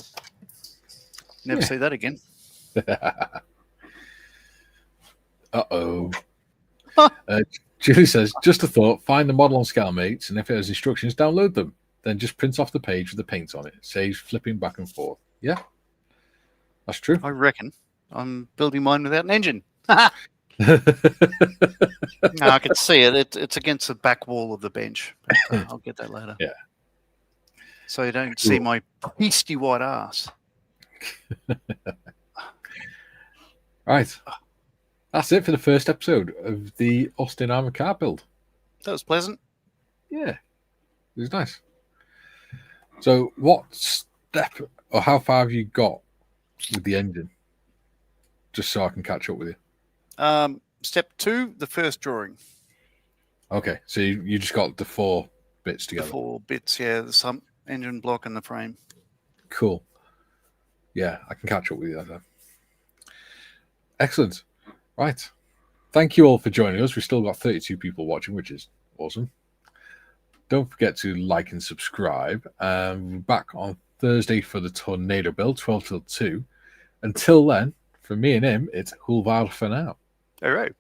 Never see that again. Uh-oh. Julie says, just a thought, find the model on ScaleMates, and if it has instructions, download them. Then just print off the page with the paint on it. Saves flipping back and forth. Yeah, that's true. I reckon. I'm building mine without an engine. No, I can see it. It's against the back wall of the bench. But, I'll get that later. Yeah. So you don't see my pasty white ass. Right. That's it for the first episode of the Austin Armour car build. That was pleasant. Yeah. It was nice. So what step or how far have you got with the engine? Just so I can catch up with you. Step 2, the first drawing. Okay. So you just got the 4 bits together. The 4 bits, yeah. The sump, engine block and the frame. Cool. Yeah, I can catch up with you then. Excellent. Right. Thank you all for joining us. We've still got 32 people watching, which is awesome. Don't forget to like and subscribe. We're back on Thursday for the Tornado build, 12 till 2. Until then, from me and him, it's Hulvad for now. All right.